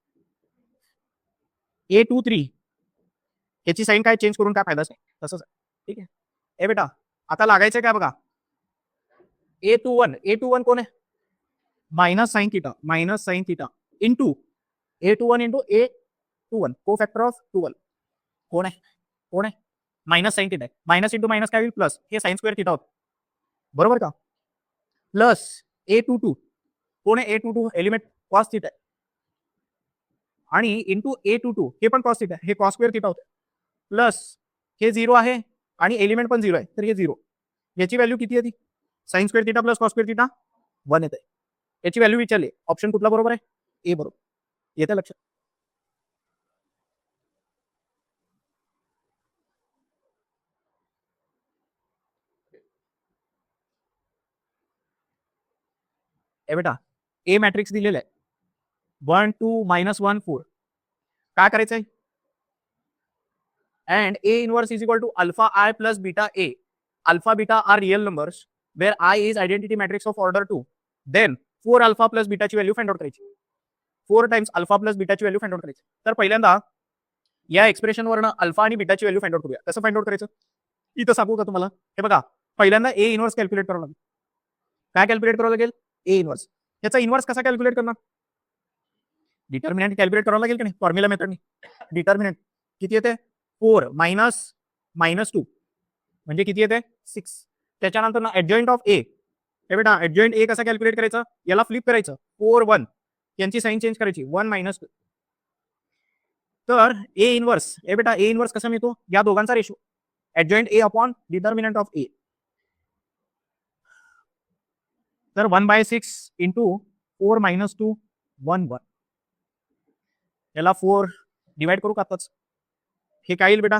A23 ह्याची साइन काय चेंज करून काय फायदाच नाही, तसंच आहे, ठीक आहे. ए बेटा आता लागायचं काय बघा, A21 कोण आहे, minus sign theta into A21 into A21 को फॅक्टर ऑफ 12 कोण आहे, कोण आहे, मायनस साइन थीटा आहे, मायनस इंटू मायनस काय होईल प्लस, हे साइन स्क्वेअर थीटा होतं, बरोबर का. प्लस A22 कोण आहे A22 एलिमेंट कॉस थिटा आहे आणि इंटू A22 हे पण कॉस थिटा आहे, हे कॉस स्क्वेअर थिटा होते प्लस हे 0 आहे आणि एलिमेंट पण 0 आहे तर हे 0. याची व्हॅल्यू किती आहे ती sine square theta plus cos square theta 1 येते. याची व्हॅल्यू विचारली ऑप्शन कुठला बरोबर आहे ए बरोबर. येते लक्षात. ए बेटा ए मॅट्रिक्स दिलेला आहे 1 2 -1 4. काय करायचंय and A inverse is equal to alpha I plus beta A. Alpha beta are real numbers where I is identity matrix of order 2. Then 4 alpha plus beta ची व्हॅल्यू फाइंड आउट करायची. 4 टाइम्स अल्फा प्लस बीटाची व्हॅल्यू फाइंड आउट करायची. तर पहिल्यांदा या एक्सप्रेशन वरनं अल्फा आणि बीटाची व्हॅल्यू फाइंड आउट करूया. कसं फाइंड आउट करायचं इथं सांगू का तुम्हाला. हे बघा पहिल्यांदा ए इनवर्स कॅल्क्युलेट करावं लागेल. काय कॅल्क्युलेट करावं लागेल ए इनवर्स. याचा इनवर्स कसा कॅल्क्युलेट करणार डिटर्मिनंट कॅल्क्युलेट करावं लागेल की नाही फॉर्म्युला मेथडनी. डिटर्मिनंट किती येते 4 मायनस 2 म्हणजे किती येते 6. त्याच्यानंतर ना ऍडजॉइंट ऑफ ए. हे बेटा ऍडजॉइंट ए कसा कॅल्क्युलेट करायचं याला फ्लिप करायचं 4 1 यांची साइन चेंज करायची 1 -2. तर ए इनवर्स ए बेटा ए इनवर्स कसा मिळतो या दोघांचा ratio adjoint A upon determinant of A. तर 1/6 इंटू 4 -2 1 1. याला 4 डिवाइड करू का आताच. हे काय येईल बेटा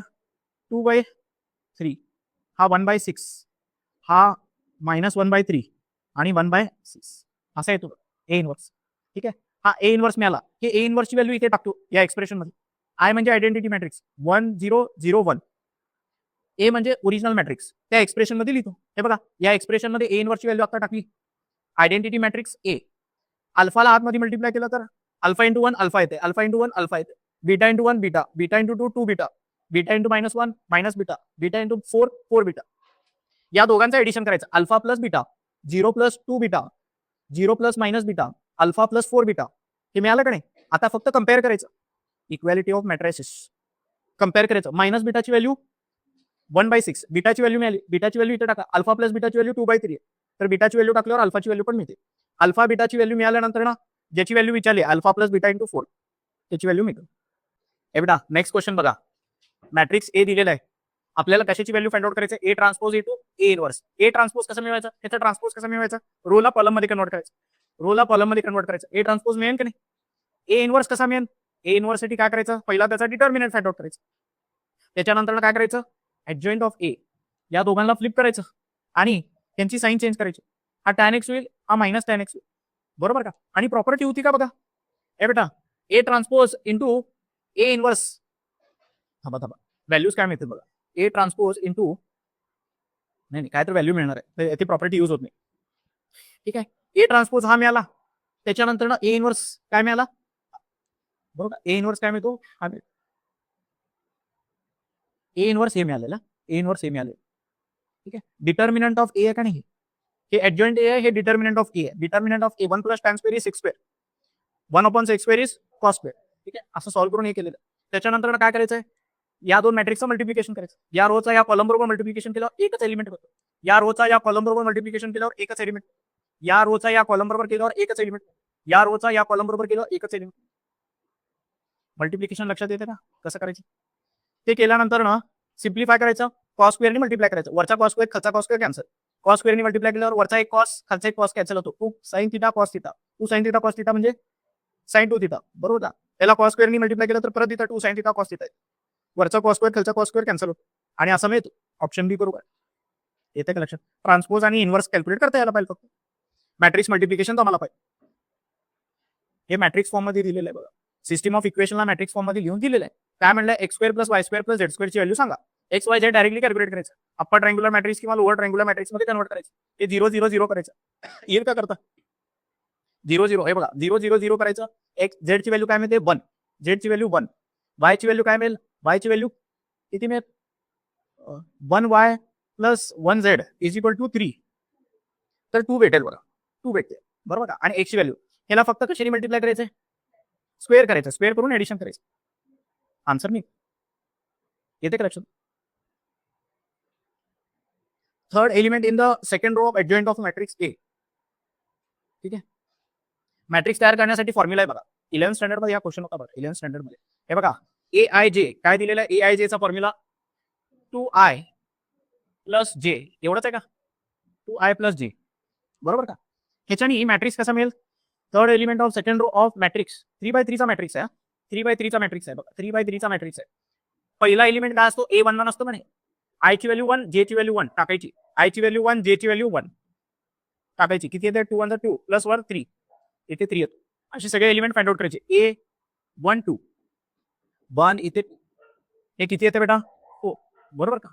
2/3 हा 1/6 हा -1/3 आणि 1/6 असा येतो ए इनवर्स. ठीक आहे हा ए इनवर्स मिळाला. हे ए इनवर्सची व्हॅल्यू इथे टाकतो या एक्सप्रेशन मध्ये. आय म्हणजे आयडेंटिटी मॅट्रिक्स 1 0 0 1. ए म्हणजे ओरिजिनल मॅट्रिक्स त्या एक्सप्रेशन मध्ये लिहितो. हे बघा या एक्सप्रेशन मध्ये ए इनवर्सची व्हॅल्यू आता टाकली आयडेंटिटी मॅट्रिक्स ए. अल्फाला आतमध्ये मल्टिप्लाय केलं तर अल्फा इंटू 1 अल्फा येते अल्फा इंटू 1 अल्फा येते. Beta into 1 beta beta into 2 2 beta beta into -1 minus beta beta into 4 4 beta. या दोघांचं एडिशन करायचं alpha plus beta 0 plus 2 beta 0 plus minus beta alpha plus 4 beta. हे मिळालं का नाही. आता फक्त कम्पेअर करायचं इक्वॅलिटी ऑफ मॅट्रिसेस. कम्पेअर करायचं मायनस बीटाची व्हॅल्यू 1/6 बीटाची व्हॅल्यू मिळाली. बीटाची व्हॅल्यू इथे टाका अल्फा प्लस बीटाची व्हॅल्यू 2/3 आहे. तर बीटाची व्हॅल्यू टाकल्यावर अल्फाची व्हॅल्यू पण मिळते. अल्फा बीटाची व्हॅल्यू मिळाल्यानंतर ना ज्याची व्हॅल्यू विचारली अल्फा प्लस बीटा इंटू 4 त्याची व्हॅल्यू मिळते. हे बेटा नेक्स्ट क्वेश्चन बघा. मॅट्रिक्स ए दिलेला आहे आपल्याला कशाची व्हॅल्यू फाइंड आउट करायचं A transpose into A inverse. A transpose कसं मिळवायचं त्याचा ट्रान्सपोज कसा मिळवायचा रोला कॉलम मध्ये कन्वर्ट करायचं. रोला कॉलम मध्ये कन्वर्ट करायचं. ए ट्रान्सपोज मिळेल की नाही. ए इनवर्स कसा मिळेल ए इनवर्स साठी काय करायचं पहिला त्याचा डिटर्मिनंट फाइंड आउट करायचं. त्याच्यानंतर काय करायचं ऍडजॉइंट ऑफ ए या दोघांना फ्लिप करायचं आणि त्यांची साइन चेंज करायची. हा tan x होईल हा मायनस tan x होईल बरोबर का. आणि प्रॉपर्टी होती का बघा ए बेटा ए ट्रान्सपोज इंटू ए इनवर्स. थांबा व्हॅल्यूज काय मिळते बघा ए ट्रान्सपोज इंटू नाही काय तर व्हॅल्यू मिळणार आहे ती प्रॉपर्टी यूज होत नाही. ठीक आहे ए ट्रान्सपोज हा मिळाला. त्याच्यानंतर ना ए इनवर्स काय मिळाला बरोबर. ए इनवर्स काय मिळतो हा ए इनवर्स हे मिळालेला ए इनवर्स हे मिळाले. ठीक आहे डिटर्मिनंट ऑफ ए आहे का नाही हे ऍडजॉइंट ए आहे हे डिटर्मिनंट ऑफ ए आहे. Determinant of A 1 plus tan square is 6 square 1 upon sec square is cos square. ठीक आहे असं सॉल्व्ह करून हे केलेलं. त्याच्यानंतर काय करायचंय या दोन मॅट्रिक्सचं मल्टिप्लिकेशन करायचं. या रोचा या कॉलम बरोबर मल्टिप्लिकेशन केल्यावर एकच एलिमेंट होतो. या रोचा या कॉलम बरोबर मल्टिप्लिकेशन केल्यावर एकच एलिमेंट. या रोचा या कॉलम बरोबर केल्यावर एकच एलिमेंट. या रोचा या कॉलम बरोबर केल्यावर एकच एलिमेंट. मल्टिप्लिकेशन लक्षात येते का कसं करायचं. ते केल्यानंतर ना सिम्प्लिफाय करायचं कॉस स्क्वेअरने मल्टिप्लाय करायचं. वरचा कॉस स्क्वेअर खालचा कॉस स्क्वेअर कॅन्सल. कॉस स्क्वेअरने मल्टिप्लाय केल्यावर वरचा एक कॉस खालचा एक कॉस कॅन्सल होतो. 2 sin theta cos theta 2 sin theta cos theta म्हणजे sin 2 थिटा बरोबर का. त्याला कॉस स्क्वेअरने मल्टिप्लाय केलं तर परत इथं 2 sin थिटा कॉस थिटा वरचा कॉस स्क्वेअर खालचा कॉस स्क्वेअर कॅन्सल होतो आणि असं मिळतो. ऑप्शन बी बरोबर येते का लक्षात. ट्रान्सपोज आणि इनवर्स कॅल्क्युलेट करता यायला पाहिजे फक्त. मॅट्रिक्स मल्टिप्लिकेशन तुम्हाला पाहिजे. हे मॅट्रिक्स फॉर्म मध्ये दिलेलं आहे बघा. सिस्टम ऑफ इक्वेशनला मॅट्रिक्स फॉर्म मध्ये लिहून दिलेलं आहे. काय म्हणलं X square plus Y square plus Z स्क्वेअरची व्हॅल्यू सांगा. X Y Z directly calculate करायचं. अप्पर ट्रायंगुलर मॅट्रिक्स किंवा लोअर ट्रायंगुलर मॅट्रिक्स मध्ये कन्वर्ट करायचं. ते 0 0 0 करायचं येईल का करता 0 0 हे बघा 0 0 0 करायचं. एक्स झेड ची व्हॅल्यू काय मिळते 1 झेड ची व्हॅल्यू 1 वाय ची व्हॅल्यू काय मिळेल वाय ची व्हॅल्यू किती मिळेल 1y plus 1z is equal to 3. तर 2 भेटेल बघा 2 भेटते बरोबर का. आणि एक्स ची व्हॅल्यू ह्याला फक्त कशाने मल्टिप्लाय करायचं स्क्वेअर करायचं. स्क्वेअर करून एडिशन करायचं. आन्सर नाही येते का लक्षात. Third element in the second row of adjoint of matrix A. ठीक आहे मॅट्रिक्स तयार करण्यासाठी फॉर्म्युला आहे बघा. 11th स्टँडर्ड मध्ये हा क्वेश्चन होता बघा. 11th स्टँडर्ड मध्ये हे बघा, AIJ काय दिलेलं आहे? AIJ चा फॉर्म्युला 2I प्लस जे, एवढंच आहे का? 2I प्लस जे, बरोबर का? ह्याच्यानी मॅट्रिक्स कसा मिळेल? Third element of second row of matrix 3x3 चा मॅट्रिक्स आहे. 3x3 चा मॅट्रिक्स आहे बघा. 3x3 चा मॅट्रिक्स आहे. पहिला एलिमेंट काय असतो? A11 असतो म्हणे. आय ची व्हॅल्यू 1, जे ची व्हॅल्यू 1 टाकायची. आय ची व्हॅल्यू 1, जे ची व्हॅल्यू 1 टाकायची. किती येते? 2 1 2 प्लस 1 3, इथे 3 येतो. असे सगळे एलिमेंट फाइंड आउट करायचे. A1 2 1 इथे 2, हे किती येते बेटा? 4, बरोबर का?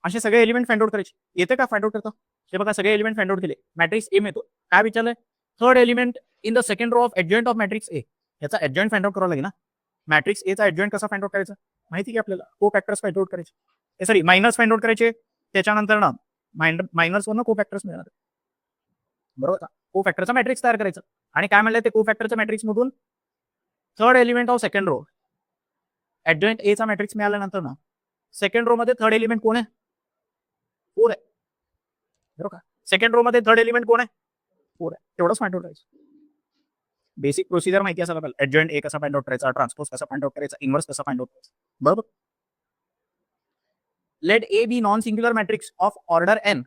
असे सगळे एलिमेंट फाइंड आउट करायचे. येते का फाइंड आउट करता? हे बघा, सगळे एलिमेंट फाइंड आउट केले. मॅट्रिक्स ए मिळतो. काय विचारलंय? Third element in the second row of adjoint of matrix A. याचा एडजॉइंट फाइंड आउट करावा लागेल ना. मॅट्रिक्स ए चा एडजॉइंट कसा फाइंड आउट करायचा माहिती की आपल्याला? को फॅक्टर्स फाइंड आउट करायचे. सॉरी, मायनस फाइंड आउट करायचे. त्याच्यानंतर ना मायनस वरनं को फॅक्टर्स मिळणार, बरोबर का? को फॅक्टरचा मॅट्रिक्स तयार करायचं. आणि काय म्हणलं ते को फॅक्टरच्या मॅट्रिक्स मधून third element of second row adjoint A चा मॅट्रिक्स मिळाल्यानंतर ना सेकंड रो मध्ये थर्ड एलिमेंट कोण आहे? 4 आहे, बरोबर का? सेकंड रो मध्ये थर्ड एलिमेंट कोण आहे? 4 आहे. तेवढंच फाइंड आउट करायचं. बेसिक प्रोसिजर माहिती असायला पाहिजे. एडजॉइंट ए कसा फाइंड आउट करायचा, ट्रान्सपोज कसा फाइंड आउट करायचा, इन्व्हर्स कसा फाइंड आउट करायचा, बरोबर? Let A B non singular matrix of order n,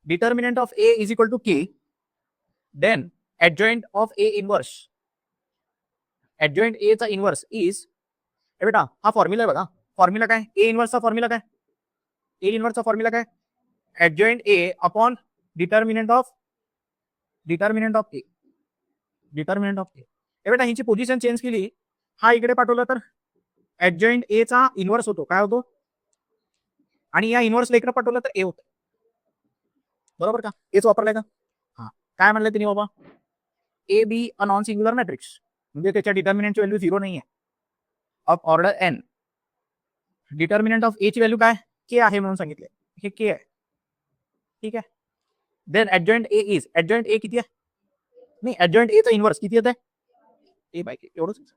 determinant of A is equal to k, then adjoint of A inverse, adjoint A चा इन्व्हर्स इज, हे बेटा हा फॉर्म्युला आहे बघा. फॉर्म्युला काय? ए इन्व्हर्सचा फॉर्म्युला काय? ए इन्व्हर्सचा फॉर्म्युला काय? Adjoint A upon determinant of A, determinant of A. हे बेटा हिची पोझिशन चेंज केली, हा इकडे पाठवला तर एडजॉइंट ए चा इन्व्हर्स होतो. काय होतो? आणि या इन्व्हर्सला इकडे पाठवलं तर ए होतं, बरोबर का? एच वापरलाय का? हा. काय म्हणलं तिने बाबा? A B a non singular matrix, म्हणजे त्याच्या डिटर्मिनंटची व्हॅल्यू 0 नाही आहे. Of order N, determinant of A ची व्हॅल्यू काय? के आहे म्हणून सांगितले. हे के आहे, ठीक आहे. Then adjoint A is, adjoint A किती आहे? नाही, एडजॉइंट ए चा इन्व्हर्स किती येत आहे? ए बाय के, एवढंच.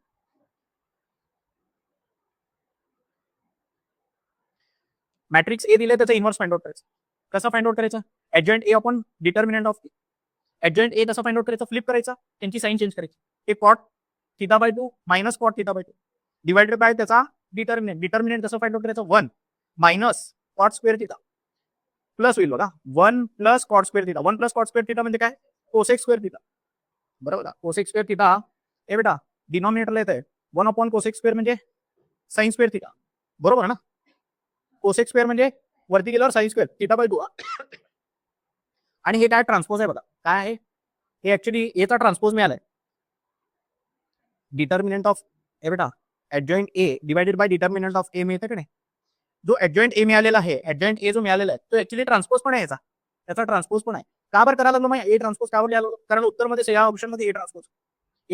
मॅट्रिक्स ए दिले, त्याचा इन्व्हर्स फाइंड आउट करायचं. कसं फाइंड आउट करायचं? Adjoint A upon determinant of A. Adjoint A कसं फाइंड आउट करायचं? फ्लिप करायचा, त्यांची साइन चेंज करायची. हे cot theta by 2 minus cot theta by 2 divided by त्याचा डिटर्मिनंट. डिटर्मिनंट कसं फाइंड आउट करायचं? 1 minus cot square theta plus होईल बघा 1 plus cot square theta. 1 plus cot square theta म्हणजे काय? कोसेक स्क्वेअर थिटा, बरोबर का? कोसेक स्क्वेअर थिटा हे बेटा डिनॉमिनेटरला येत आहे. 1 अपॉन कोसेक स्क्वेअर म्हणजे साइन स्क्वेअर थिटा, बरोबर ना? कोसेक स्क्वेअर म्हणजे वरती गेल्यावर साइन स्क्वेअर थिटा बाय 2. आणि हे काय? ट्रान्सपोज आहे बघा. काय आहे हे? ऍक्च्युली एचा ट्रान्सपोज मिळालाय. डिटर्मिनंट ऑफ ए बेटा adjoint A divided by determinant of A मिळतं की नाही? जो एडजॉइंट ए मिळालेला आहे, एडजॉइंट ए जो मिळालेला आहे, तो ऍक्च्युली ट्रान्सपोज पण आहे याचा, त्याचा ट्रान्सपोज पण आहे. का बरं करायला लागलो मग ए ट्रान्सपोज? का बरं लिहायला? कारण उत्तरमध्ये या ऑप्शन मध्ये ए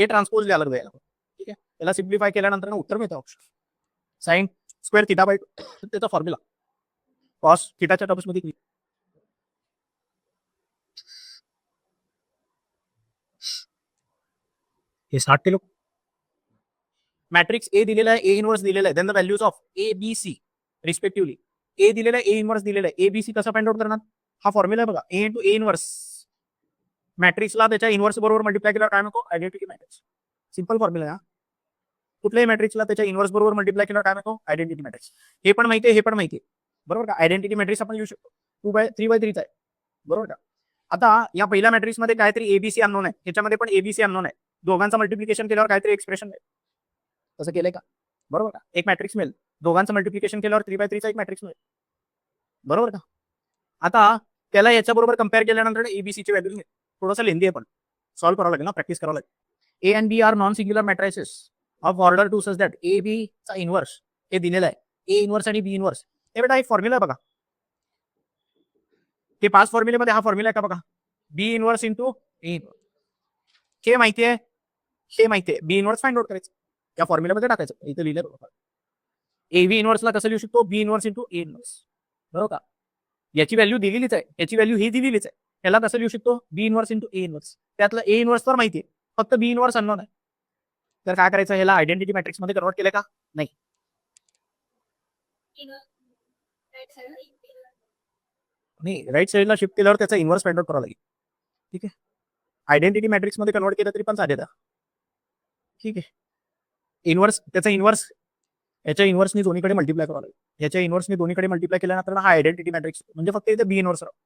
ट्रान्सपोज लिहायला लागलो याला, ठीक आहे. त्याला सिम्प्लिफाय केल्यानंतर उत्तर मिळतं option sine square theta by 2. त्याचा फॉर्म्युला कॉस थिटाच्या टर्म्स मध्ये हे 60 किलो. मॅट्रिक्स ए दिलेला आहे, ए इन्व्हर्स दिलेला आहे. Then the values of A B C respectively. ए दिलेला आहे, ए इन्व्हर्स दिलेला आहे. ए बी सी कसा फाइंड आउट करणार? हा फॉर्म्युला आहे बघा, ए इंटू ए इन्व्हर्स. मॅट्रिक्सला त्याच्या इन्व्हर्स बरोबर मल्टिप्लाय केल्यावर काय मिळतो? Identity matrix. सिंपल फॉर्म्युला आहे. कुठल्याही मॅट्रिक्सला त्याच्या इन्व्हर्स बरोबर मल्टिप्लाय केल्यावर काय मिळतो? Identity matrix. हे पण माहिती आहे, हे पण माहिती आहे, बरोबर का? आयडेंटिटी मॅट्रिक्स आपण लिहू शकतो 3x3 आहे, बरोबर का? आता या पहिल्या मॅट्रिक्स मध्ये काहीतरी एबीसी अननोन आहे, ह्याच्यामध्ये पण एबीसी अननोन आहे. दोघांचं मल्टिप्लिकेशन केल्यावर काहीतरी एक्सप्रेशन आहे. तसं केलंय का? बरोबर का? एक मॅट्रिक्स मिळेल, दोघांचं मल्टिप्लिकेशन केल्यावर 3x3 चा एक मॅट्रिक्स मिळेल, बरोबर का? आता त्याला याच्या बरोबर कम्पेअर केल्यानंतर एबीसीची व्हॅल्यू मिळेल. थोडंसं लेंदी आहे, पण सॉल्व्ह करावं लागेल ना, प्रॅक्टिस करावं लागेल. A and B are non singular matrices of order 2 such that A B चा इन्व्हर्स हे दिलेलं आहे. ए इन्व्हर्स आणि बी इन्व्हर्स हे बेटा एक फॉर्म्युला आहे बघा. ते 5 फॉर्म्युलेमध्ये हा फॉर्म्युला आहे का बघा? बी इन्व्हर्स इंटू ए इन्व्हर्स. हे माहिती आहे, हे माहिती आहे. बी इन्व्हर्स फाइंड आउट करायचं, या फॉर्म्युल्यामध्ये टाकायचं. इथे लिहिलं बघा. ए बी इन्व्हर्सला कसं लिहू शकतो? बी इन्व्हर्स इंटू ए इन्व्हर्स, बरोबर का? याची व्हॅल्यू दिलेलीच आहे, याची व्हॅल्यू ही दिलेलीच आहे. याला कसं लिहू शकतो? बी इन्व्हर्स इंटू ए इन्व्हर्स. त्यातलं ए इन्व्हर्स तर माहिती आहे, फक्त बी इन्व्हर्स अननोन आहे. तर काय करायचं? ह्याला आयडेंटिटी मॅट्रिक्स मध्ये कन्वर्ट केलं का? नाही. राईट साईडला शिफ्ट केल्यावर त्याचा इन्व्हर्स फाइंड आउट करावा लागेल, ठीक आहे. आयडेंटिटी मॅट्रिक्स मध्ये कन्वर्ट केलं तरी पण चालेल. ठीक आहे. इन्व्हर्स, त्याचा इन्व्हर्स याच्या इन्व्हर्सनी दोन्हीकडे मल्टिप्लाय करावं लागेल. याच्या इन्व्हर्सनी दोन्हीकडे मल्टिप्लाय केल्यानंतर हा आयडेंटिटी मॅट्रिक्स म्हणजे फक्त इथे बी इन्व्हर्स राहतो.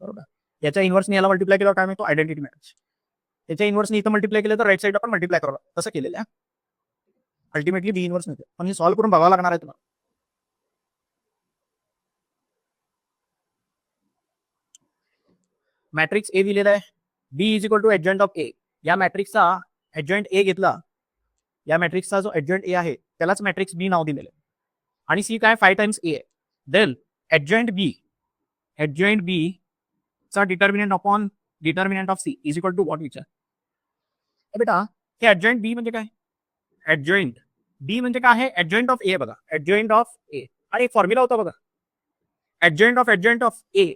बरोबर. याच्या इन्व्हर्सनी याला मल्टिप्लाय केल्यावर काय मिळतो? Identity matrix. त्याच्या इन्व्हर्सनी इथं मल्टिप्लाय केलं तर राईट साईडला पण मल्टिप्लाय करावं लागतं. तसं केलेलं आहे. अल्टिमेटली बी इन्व्हर्स मिळते. पण हे सॉल्व्ह करून बघावं लागणार आहे तुम्हाला. मॅट्रिक्स ए दिलेला आहे. B is equal to adjoint of A. या मॅट्रिक्सचा एडजॉइंट ए घेतला. या मॅट्रिक्सचा जो एडजॉइंट ए आहे त्यालाच मॅट्रिक्स बी नाव दिलेलं आहे. आणि सी काय 5 टाइम्स ए आहे. देन एडजॉइंट बी चा determinant upon determinant of C is equal to what विचार. बेटा हे एडजॉइंट बी म्हणजे काय? एडजॉइंट बी म्हणजे काय आहे? एडजॉइंट ऑफ ए बघा. एडजॉइंट ऑफ ए आणि एक फॉर्म्युला होता बघा. Adjoint of A.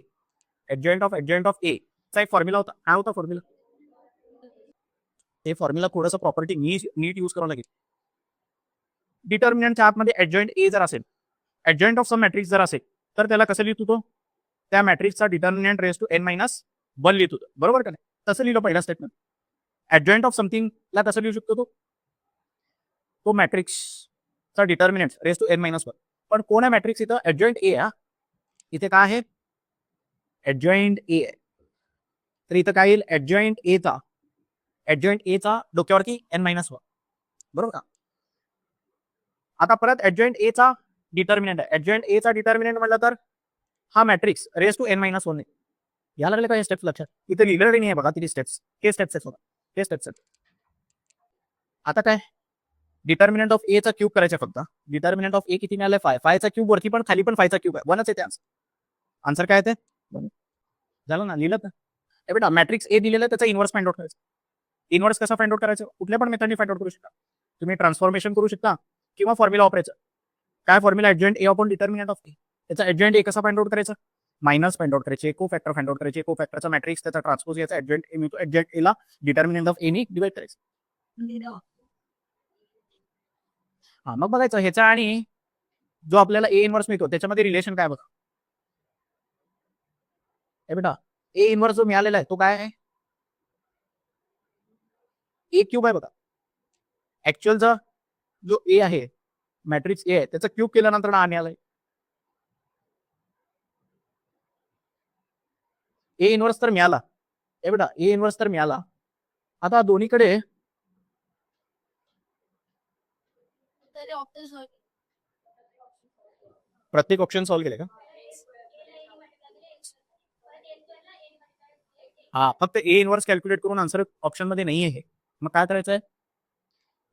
Adjoint of A चा एक फॉर्म्युला होता. काय होता फॉर्म्युला? हे फॉर्म्युला थोडंसं प्रॉपर्टी नीट यूज करावं लागेल. डिटर्मिनंटच्या आतमध्ये एडजॉइंट ए जर असेल, एडजॉइंट ऑफ सम मॅट्रिक्स जर असेल तर त्याला कसं लिहितो तो? त्या मॅट्रिक्सचा डिटर्मिनंट रेज टू n-1 लिहितो. बरोबर का नाही? तसं लिहिलं पहिला स्टेटमेंट. एडजॉइंट ऑफ समथिंगला कसं लिहू शकतो तो मॅट्रिक्सचा डिटर्मिनंट रेज टू n-1. पण कोण आहे मॅट्रिक्स इथं? Adjoint A. इथे काय आहे? Adjoint A. तर इथं काय येईल? एडजॉइंट एचा डोक्यावरती n-1. बरोबर का? आता परत एडजॉइंट ए चा डिटर्मिनंट आहे. एडजॉइंट ए चा डिटर्मिनंट म्हटलं तर हा मॅट्रिक्स रेज टू n-1 आहे. या लागले काय स्टेप्स लक्षात? इथे लिहिलेलं नाही आहे बघा किती स्टेप्स. हे स्टेप्स आहेत बघा. हे स्टेप्स आहेत. आता काय? डिटर्मिनंट ऑफ ए चा क्यूब करायचा फक्त. डिटर्मिनंट ऑफ ए किती मिळालं? 5. 5 चा क्यूब वरती पण खाली पण 5 चा क्यूब आहे. 1च येते आन्सर. आन्सर काय येते? झालं ना? लिहिलं तर. बेटा मॅट्रिक्स ए दिलेला त्याचा इन्व्हर्स फाइंड आउट करायचा. इन्व्हर्स कसा फाइंड आउट करायचं? कुठल्या पण मेथडने फाइंड आउट करू शकता. तुम्ही ट्रान्सफॉर्मेशन करू शकता किंवा फॉर्म्युला वापरायचा. काय formula? Adjoint A upon determinant of A. त्याचा एडजॉइंट ए कसा फाइंड आउट करायचा? मायनस फाइंड आउट करायचे, को फॅक्टर फाइंड आउट करायचे. को फॅक्टरचा मॅट्रिक्स त्याचा ट्रान्सपोज याचा एडजॉइंट ए मिळतो. एडजॉइंट ए ला डिटर्मिनंट ऑफ ए ने डिवाइड करायचं. हा मग बघायचं ह्याचा आणि जो आपल्याला ए इन्व्हर्स मिळतो त्याच्यामध्ये रिलेशन काय बघा. बेटा ए इन्व्हर्स जो मिळालेला आहे तो काय आहे? ए क्यूब आहे बघा. ऍक्च्युअलचा जो ए आहे मॅट्रिक्स ए आहे त्याचा क्यूब केल्यानंतर हा मिळालाय. ए इन्व्हर्स तर मिळाला. बेटा ए इन्व्हर्स तर मिळाला. आता दोन्हीकडे प्रत्येक ऑप्शन सॉल्व्ह केले का? हा फक्त ए इन्व्हर्स कॅल्क्युलेट करून आन्सर ऑप्शन मध्ये नाही आहे. मग काय करायचंय?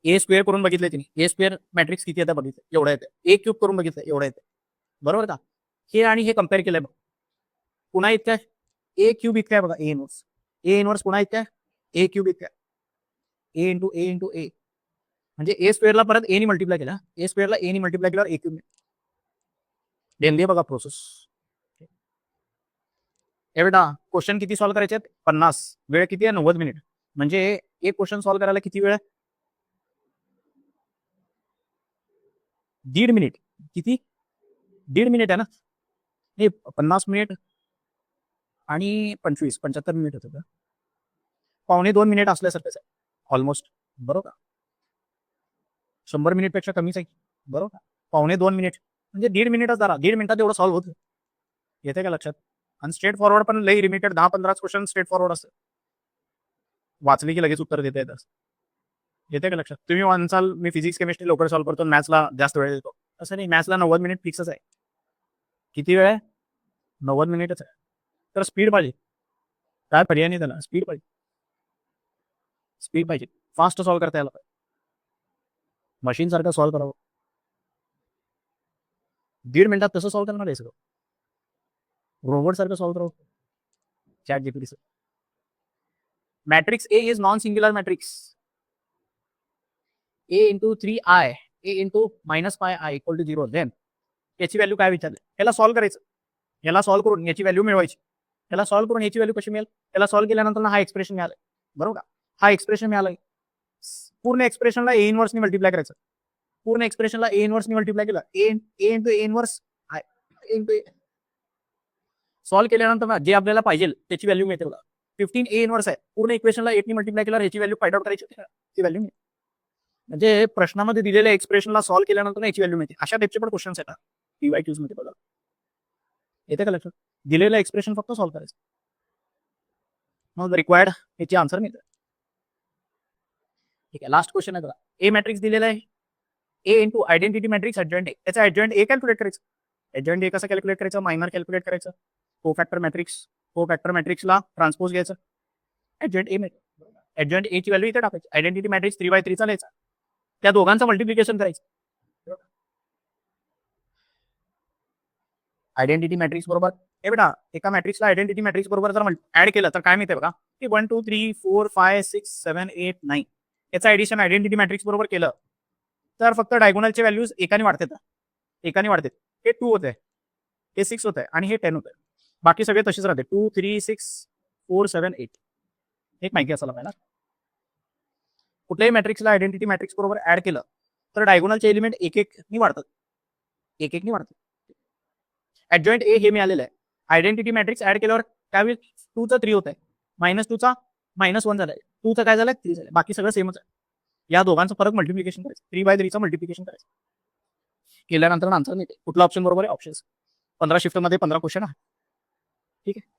ए स्क्वेअर करून बघितलंय तिने. ए स्क्वेअर मॅट्रिक्स किती येतं बघितलं, एवढं येतं. ए क्यूब करून बघितलं, एवढं येतं. बरोबर का? हे आणि हे कम्पेअर केलंय बघ. पुन्हा इतकं ए क्यूब इतकं आहे बघा. ए इन्व्हर्स. ए इन्व्हर्स पुन्हा इतकं ए क्यूब इतकं. ए इंटू ए म्हणजे ए स्क्वेअरला परत ए ने मल्टिप्लाय केला. ए स्क्वेअरला ए ने मल्टिप्लाय केल्यावर ए क्यूब. डेंदी बघा प्रोसेस. बेटा क्वेश्चन किती सॉल्व्ह करायचे? 50. वेळ किती आहे? 90 मिनिट. म्हणजे एक क्वेश्चन सॉल्व्ह करायला किती वेळ आहे? 1.5 मिनिट. किती? 1.5 मिनिट आहे ना? नाही 50 मिनिट आणि 75 मिनिट होतं का? 1.25 मिनिट असल्यासारखंच आहे ऑलमोस्ट. बरोबर का? 100 मिनिट पेक्षा कमीच आहे. बरोबर का? 1.25 मिनिट म्हणजे 1.5 मिनिटच धरा. 1.5 मिनिटात एवढं सॉल्व्ह होतं. येते का लक्षात? आणि स्ट्रेट फॉरवर्ड पण लई लिमिटेड 10-15 क्वेश्चन स्ट्रेट फॉरवर्ड असतं. वाचले की लगेच उत्तर देता येतं. येते का लक्षात? तुम्ही म्हणसाल मी फिजिक्स केमिस्ट्री लवकर सॉल्व्ह करतो, मॅथ्सला जास्त वेळ देतो. असं नाही. मॅथ्सला 90 मिनिट फिक्सच आहे. किती वेळ आहे? 90 मिनिटच आहे. तर स्पीड पाहिजे. काय पर्याय नाही त्याला. स्पीड पाहिजे. स्पीड पाहिजे. फास्ट सॉल्व्ह करता यायला पाहिजे. मशीन सारखं सॉल्व्ह करावं. 1.5 मिनिटात तसं सॉल्व्ह करणार आहे सगळं. रोबोट सारखं सॉल्व्ह करावं. ChatGPT. Matrix A is non singular matrix. A into 3i A into -πi equal to 0. Then याची व्हॅल्यू काय विचारली? याला सॉल्व्ह करायचं. याला सॉल्व्ह करून याची व्हॅल्यू मिळवायची. याला सॉल्व्ह करून याची व्हॅल्यू कशी मिळेल? याला सॉल्व्ह केल्यानंतर हा एक्सप्रेशन मिळालाय. बरोबर का? हा एक्सप्रेशन मिळालाय. पूर्ण एक्सप्रेशनला ए इन्व्हर्सनी मल्टिप्लाय करायचं. पूर्ण एक्सप्रेशनला ए इन्व्हर्सनी मल्टिप्लाय केलं. A into A inverse I into A. Solve केल्यानंतर जे आपल्याला पाहिजे त्याची व्हॅल्यू मिळते बघा. 15 ए इनवर्स आहे. पूर्ण इक्वेशनला 8 ने मल्टिप्लाय केल्यावर याची व्हॅल्यू फाइंड आउट करायची होती. ती व्हॅल्यू मिळते. म्हणजे प्रश्नामध्ये दिलेल्या एक्सप्रेशनला सॉल्व्ह केल्यानंतर याची व्हॅल्यू मिळते. अशा टाइपचे पण क्वेश्चन्स येतात पीवायक्यूज मध्ये बघा. येते का लक्षात? दिलेलं एक्सप्रेशन फक्त सॉल्व्ह करायचं. मग रिक्वायर्ड याची आन्सर मिळते. ठीक आहे, लास्ट क्वेश्चन आहे बघा. ए मॅट्रिक्स दिलेला आहे. ए इंटू आयडेंटिटी मॅट्रिक्स ऍडजॉइंट ए. त्याचा ऍडजॉइंट ए कॅल्क्युलेट करायचं. ऍडजॉइंट ए कसं कॅल्क्युलेट करायचं? मायनर कॅल्क्युलेट करायचं. कोफॅक्टर मॅट्रिक्सला ट्रान्सपोज घ्यायचं. ऍडजॉइंट ए मिळतं. ऍडजॉइंट ए ची व्हॅल्यू इथे टाकायची. आयडेंटिटी मॅट्रिक्स 3x3 चा लिहायचा. त्या दोघांचं मल्टिप्लिकेशन करायचं. आयडेंटिटी मॅट्रिक्स बरोबर हे बेटा एका मॅट्रिक्सला आयडेंटिटी मॅट्रिक्स बरोबर जर ऍड केलं तर काय मिळते बघा की 1 2 3 4 5 6 7 8 9 याचं ऍडिशन आयडेंटिटी मॅट्रिक्स बरोबर केलं तर फक्त डायगोनलचे व्हॅल्यूज एकाने वाढतात. हे 2 होते, हे 6 होते आणि हे 10 होते. बाकी सगळे तसेच राहते. 2 3 6 4 7 8. एक माहिती असायला पाहिजे. कुठल्याही मॅट्रिक्सला आयडेंटिटी मॅट्रिक्स बरोबर ऍड केलं तर डायगोनलचे एलिमेंट एक नि वाढतात. एक नि वाढतात. ऍडजॉइंट ए हे मिळालेलं आहे. आयडेंटिटी मॅट्रिक्स ऍड केल्यावर त्यावेळी 2 चं 3 होत आहे. -2 चा -1 झालाय. 2 चं काय झालंय 3 झालंय. बाकी सगळं सेमच आहे. या दोघांचं फरक मल्टिप्लिकेशन करायचं. 3/3 चं मल्टिप्लिकेशन करायचं. केल्यानंतर आन्सर मिळते. कुठला ऑप्शन बरोबर आहे? ऑप्शन 15 शिफ्ट मध्ये 15 क्वेश्चन आहे. ठीक आहे.